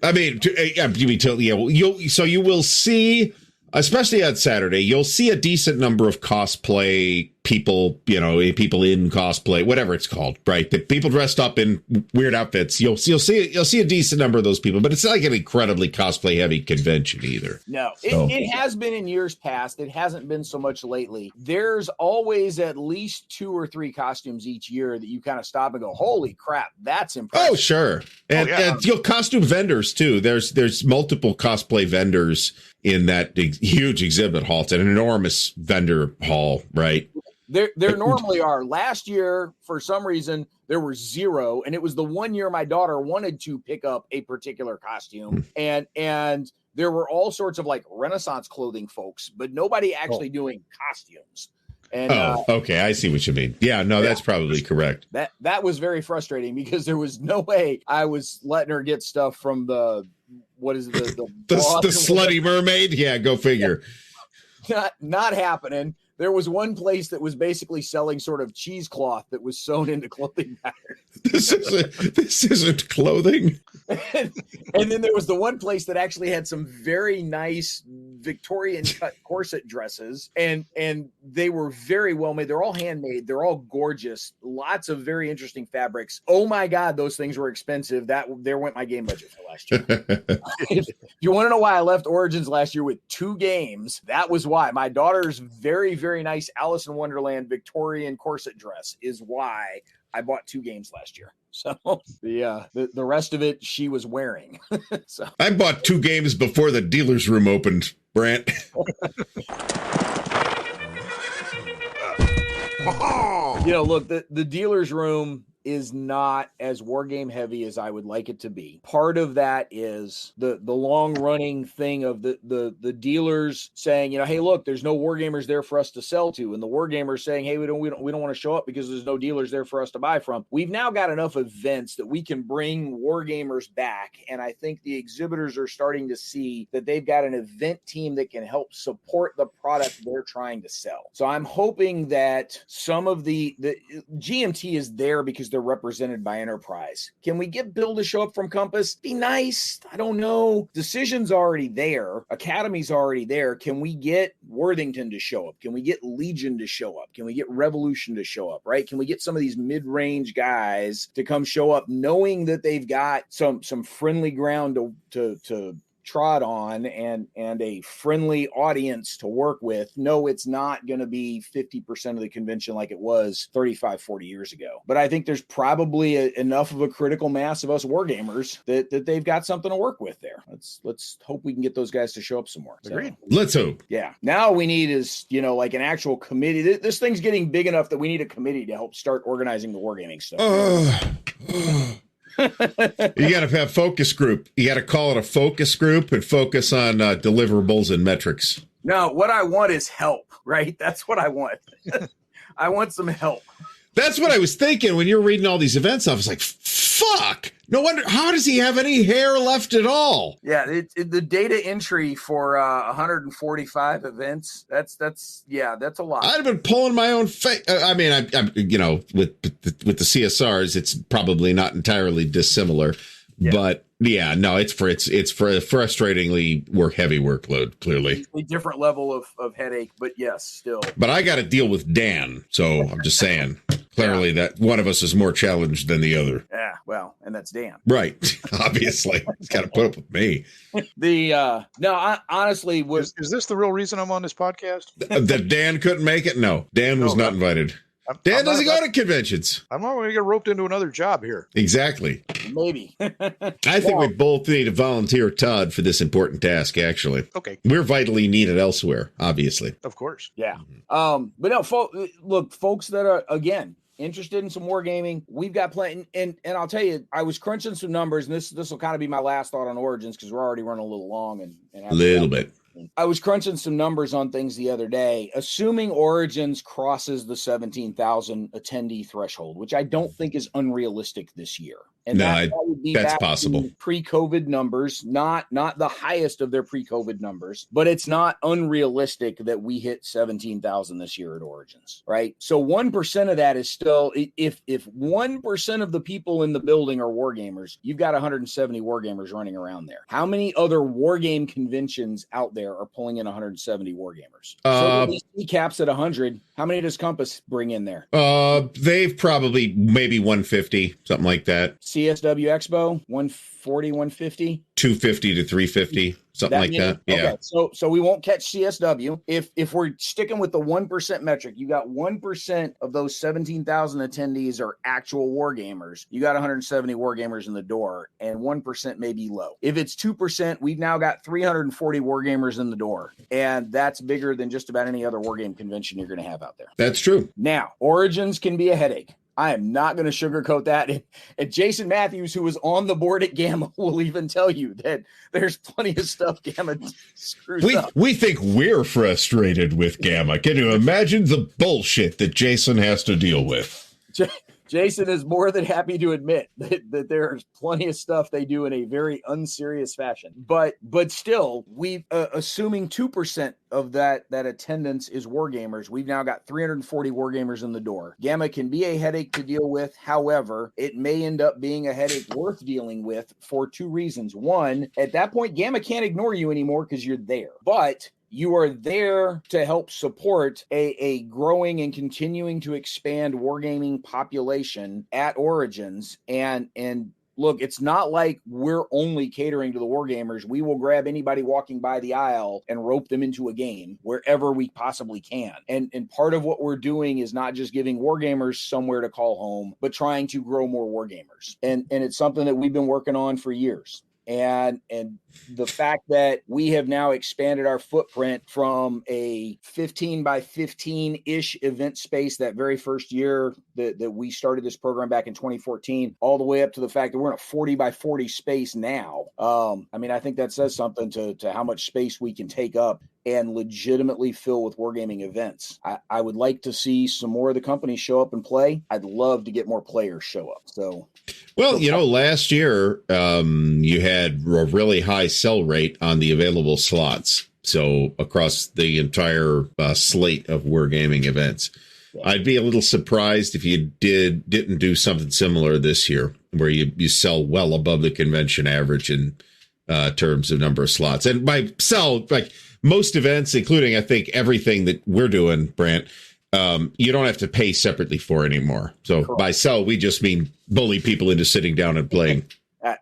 will see, especially on Saturday, you'll see a decent number of cosplay people, people in cosplay, whatever it's called, right? The people dressed up in weird outfits. You'll see a decent number of those people, but it's not like an incredibly cosplay heavy convention either. No, it has been in years past. It hasn't been so much lately. There's always at least 2 or 3 costumes each year that you kind of stop and go, holy crap, that's impressive. Oh, sure. And costume vendors too. There's multiple cosplay vendors in that huge exhibit hall. It's an enormous vendor hall, right? There normally are. Last year, for some reason, there were 0, and it was the one year my daughter wanted to pick up a particular costume, and there were all sorts of like Renaissance clothing folks, but nobody actually doing costumes. And okay, I see what you mean. Yeah, no, that's probably correct. That was very frustrating because there was no way I was letting her get stuff from the what is it, the slutty mermaid. Yeah, go figure. Not happening. There was one place that was basically selling sort of cheesecloth that was sewn into clothing patterns. This isn't clothing. And then there was the one place that actually had some very nice Victorian cut corset dresses, and they were very well made. They're all handmade. They're all gorgeous. Lots of very interesting fabrics. Oh my God, those things were expensive. There went my game budget for last year. If you want to know why I left Origins last year with 2 games, that was why. My daughter's very, very nice Alice in Wonderland Victorian corset dress is why I bought 2 games last year. So the rest of it she was wearing. So I bought 2 games before the dealer's room opened, Brant. Look, the dealer's room is not as war game heavy as I would like it to be. Part of that is the long running thing of the dealers saying, hey, look, there's no war gamers there for us to sell to, and the war gamers saying, hey, we don't want to show up because there's no dealers there for us to buy from. We've now got enough events that we can bring war gamers back, and I think the exhibitors are starting to see that they've got an event team that can help support the product they're trying to sell. So I'm hoping that some of the GMT is there because they're represented by Enterprise. Can we get Bill to show up from Compass? Be nice. I don't know. Decision's already there. Academy's already there. Can we get Worthington to show up? Can we get Legion to show up? Can we get Revolution to show up, right? Can we get some of these mid-range guys to come show up knowing that they've got some friendly ground to trod on and a friendly audience to work with? No, it's not going to be 50% of the convention like it was 35, 40 years ago. But I think there's probably enough of a critical mass of us wargamers that they've got something to work with there. Let's hope we can get those guys to show up some more. Agreed. So, let's hope. Yeah. Now we need is, like an actual committee. This thing's getting big enough that we need a committee to help start organizing the wargaming stuff. You got to have focus group. You got to call it a focus group and focus on deliverables and metrics. No, what I want is help, right? That's what I want. I want some help. That's what I was thinking when you were reading all these events. I was like, fuck. No wonder. How does he have any hair left at all? Yeah, the data entry for 145 events. That's a lot. I'd have been pulling my own face. I mean, I'm with the CSRs, it's probably not entirely dissimilar, but yeah, no, it's for frustratingly heavy workload. Clearly, a different level of headache, but yes, still. But I got to deal with Dan, so I'm just saying. Clearly, that one of us is more challenged than the other. Yeah, well, and that's Dan. Right. Obviously, he's got to put up with me. I honestly was. Is this the real reason I'm on this podcast? That Dan couldn't make it? No, Dan was not invited. Dan doesn't go to conventions. I'm not going to get roped into another job here. Exactly. Maybe. I think we both need to volunteer Todd for this important task, actually. Okay. We're vitally needed elsewhere, obviously. Of course. Yeah. But no, folks that are, again, interested in some wargaming, we've got plenty. And I'll tell you, I was crunching some numbers, and this will kind of be my last thought on Origins because we're already running a little long. And a little bit. I was crunching some numbers on things the other day, assuming Origins crosses the 17,000 attendee threshold, which I don't think is unrealistic this year. And no, that's possible. Pre-COVID numbers, not the highest of their pre-COVID numbers, but it's not unrealistic that we hit 17,000 this year at Origins, right? So 1% of that is still, if 1% of the people in the building are wargamers, you've got 170 wargamers running around there. How many other wargame conventions out there are pulling in 170 wargamers? So these caps at 100. How many does Compass bring in there? They've probably maybe 150, something like that. CSW Expo, 140, 150? 250 to 350, something like that. Yeah. Okay. So we won't catch CSW. If we're sticking with the 1% metric, you got 1% of those 17,000 attendees are actual wargamers. You got 170 wargamers in the door, and 1% may be low. If it's 2%, we've now got 340 wargamers in the door, and that's bigger than just about any other wargame convention you're going to have out there. That's true. Now, Origins can be a headache. I am not going to sugarcoat that. And Jason Matthews, who was on the board at Gamma, will even tell you that there's plenty of stuff Gamma screws up. We think we're frustrated with Gamma. Can you imagine the bullshit that Jason has to deal with? Jason is more than happy to admit that there's plenty of stuff they do in a very unserious fashion. But still, we assuming 2% of that attendance is wargamers. We've now got 340 wargamers in the door. Gamma can be a headache to deal with. However, it may end up being a headache worth dealing with for two reasons. One, at that point, Gamma can't ignore you anymore because you're there. But you are there to help support a growing and continuing to expand wargaming population at Origins. And look, it's not like we're only catering to the wargamers. We will grab anybody walking by the aisle and rope them into a game wherever we possibly can. And part of what we're doing is not just giving wargamers somewhere to call home, but trying to grow more wargamers. And it's something that we've been working on for years. And the fact that we have now expanded our footprint from a 15 by 15-ish event space that very first year that we started this program back in 2014, all the way up to the fact that we're in a 40 by 40 space now. I mean, I think that says something to how much space we can take up and legitimately fill with wargaming events. I would like to see some more of the companies show up and play. I'd love to get more players show up. So, well, last year you had a really high sell rate on the available slots. So across the entire slate of wargaming events, yeah. I'd be a little surprised if you didn't do something similar this year, where you sell well above the convention average in terms of number of slots. And by sell, like most events, including I think everything that we're doing, Brant, you don't have to pay separately for anymore. So correct. By sell, we just mean bully people into sitting down and playing.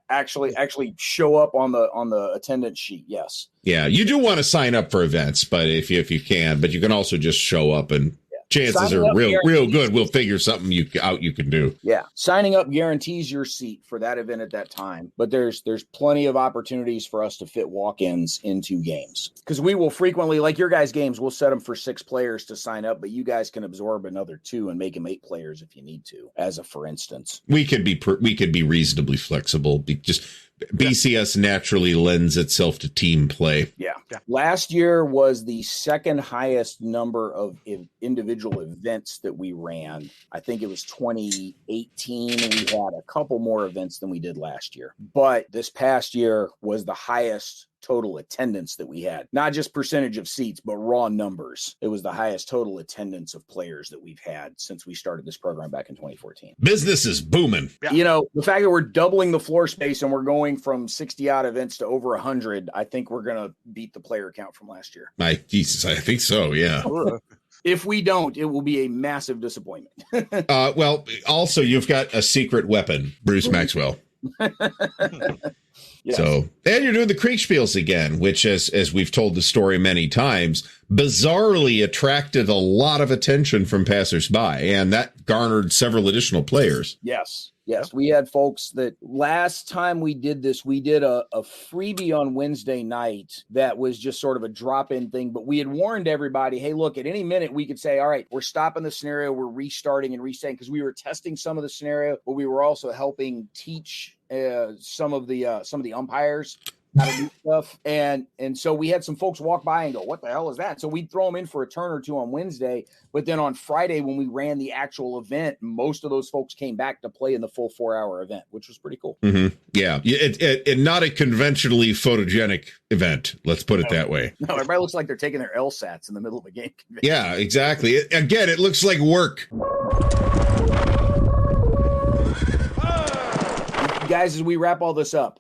Actually show up on the attendance sheet. Yes. Yeah, you do want to sign up for events, but if you can, but you can also just show up and. Chances signing are real good. We'll figure something you can do. Yeah. Signing up guarantees your seat for that event at that time. But there's plenty of opportunities for us to fit walk-ins into games. Because we will frequently, like your guys' games, we'll set them for 6 players to sign up, but you guys can absorb another 2 and make them 8 players if you need to, as a for instance. We could be reasonably flexible. Just BCS naturally lends itself to team play. Yeah. Last year was the second highest number of individual events that we ran. I think it was 2018, and we had a couple more events than we did last year. But this past year was the highest total attendance that we had. Not just percentage of seats, but raw numbers. It was the highest total attendance of players that we've had since we started this program back in 2014. Business is booming. Yeah. The fact that we're doubling the floor space and we're going from 60 odd events to over 100, I think we're going to beat the player count from last year. Jesus, I think so. Yeah. If we don't, it will be a massive disappointment. Well, also you've got a secret weapon, Bruce Maxwell. Yes. So, and you're doing the Kriegspiels again, which, as we've told the story many times, bizarrely attracted a lot of attention from passersby, and that garnered several additional players. Yes. We had folks that last time we did this, we did a freebie on Wednesday night that was just sort of a drop-in thing, but we had warned everybody, hey, look, at any minute we could say, all right, we're stopping the scenario, we're restarting and resetting, because we were testing some of the scenario, but we were also helping teach some of the umpires how to do stuff. And so we had some folks walk by and go, what the hell is that? So we'd throw them in for a turn or two on Wednesday. But then on Friday, when we ran the actual event, most of those folks came back to play in the full 4-hour event, which was pretty cool. Mm-hmm. Yeah. It not a conventionally photogenic event. Let's put it that way. No, everybody looks like they're taking their LSATs in the middle of a game. Yeah, exactly. Again, it looks like work. Guys, as we wrap all this up,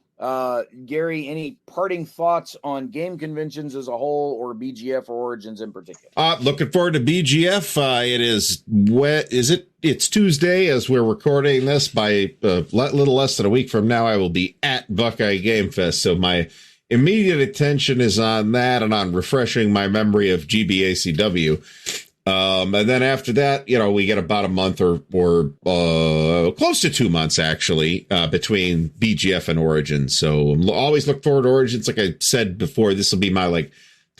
Gary, any parting thoughts on game conventions as a whole, or BGF or Origins in particular? Looking forward to BGF. It is it's Tuesday as we're recording this. By a little less than a week from now, I will be at Buckeye Game Fest. So my immediate attention is on that and on refreshing my memory of GBACW. And then after that, we get about a month or close to 2 months, actually, between BGF and Origins. So always look forward to Origins. Like I said before, this will be my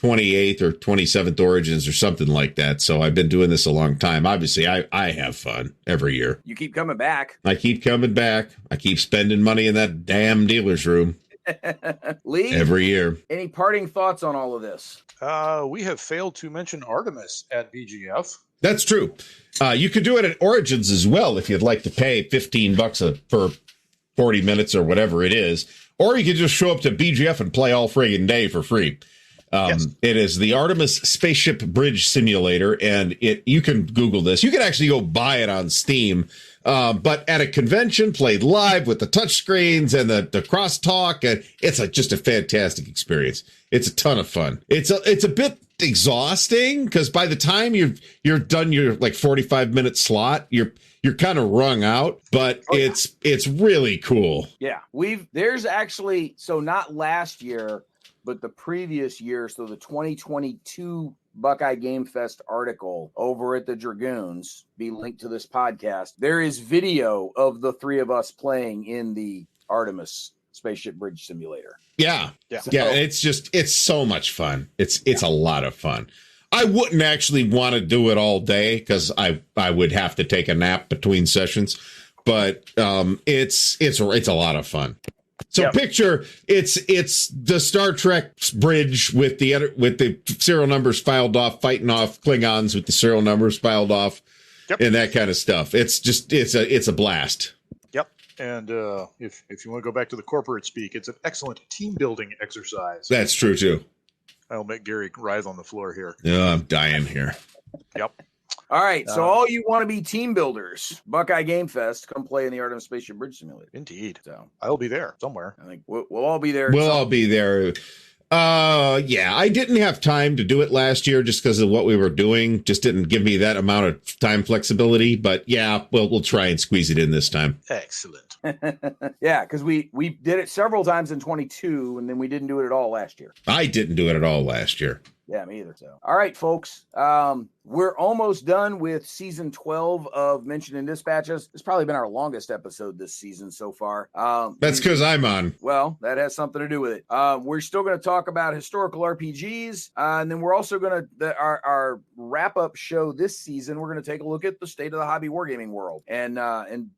28th or 27th Origins or something like that. So I've been doing this a long time. Obviously, I have fun every year. You keep coming back. I keep coming back. I keep spending money in that damn dealer's room. Lee, every year. Any parting thoughts on all of this? We have failed to mention Artemis at BGF. That's true. You could do it at Origins as well if you'd like to pay $15 for 40 minutes or whatever it is. Or you could just show up to BGF and play all friggin' day for free. Yes. It is the Artemis Spaceship Bridge Simulator, and you can Google this. You can actually go buy it on Steam. But at a convention, played live with the touchscreens and the crosstalk, and it's just a fantastic experience. It's a ton of fun. It's a bit exhausting because by the time you're done your 45-minute slot, you're kind of wrung out, but it's really cool. Yeah, there's actually, so not last year, but the previous year, so the 2022 Buckeye Game Fest article over at the Dragoons, be linked to this podcast. There is video of the three of us playing in the Artemis Spaceship Bridge Simulator. Yeah. It's so much fun. It's a lot of fun. I wouldn't actually want to do it all day because I would have to take a nap between sessions, but it's a lot of fun. So picture it's the Star Trek bridge with the serial numbers filed off, fighting off Klingons with the serial numbers filed off, and that kind of stuff. It's a blast. Yep. And if you want to go back to the corporate speak, it's an excellent team building exercise. That's true too. I'll make Gary writhe on the floor here. Oh, I'm dying here. Yep. All right, so all you want to be team builders, Buckeye Game Fest, come play in the Artemis Spaceship Bridge Simulator. Indeed. So I'll be there somewhere. I think we'll all be there. We'll all be there. Yeah, I didn't have time to do it last year just because of what we were doing. Just didn't give me that amount of time flexibility. But yeah, we'll try and squeeze it in this time. Excellent. Yeah, because we did it several times in 22, and then we didn't do it at all last year. I didn't do it at all last year. Yeah, me either. So, all right, folks. We're almost done with season 12 of Mentioned in Dispatches. It's probably been our longest episode this season so far. That's because I'm on. Well, that has something to do with it. We're still going to talk about historical RPGs, and then we're also going to our wrap-up show this season. We're going to take a look at the state of the hobby wargaming world and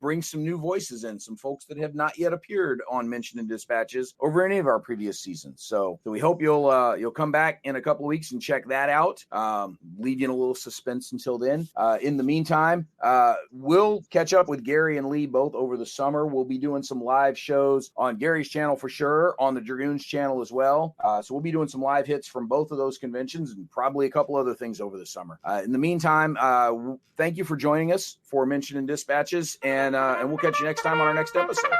bring some new voices in, some folks that have not yet appeared on Mentioned in Dispatches over any of our previous seasons. So we hope you'll come back in a couple of weeks and check that out. Leave you in a little suspense until then. In the meantime, we'll catch up with Gary and Lee both over the summer. We'll be doing some live shows on Gary's channel for sure, on the Dragoons channel as well. So we'll be doing some live hits from both of those conventions and probably a couple other things over the summer. In the meantime, thank you for joining us for Mentioned in Dispatches, and we'll catch you next time on our next episode.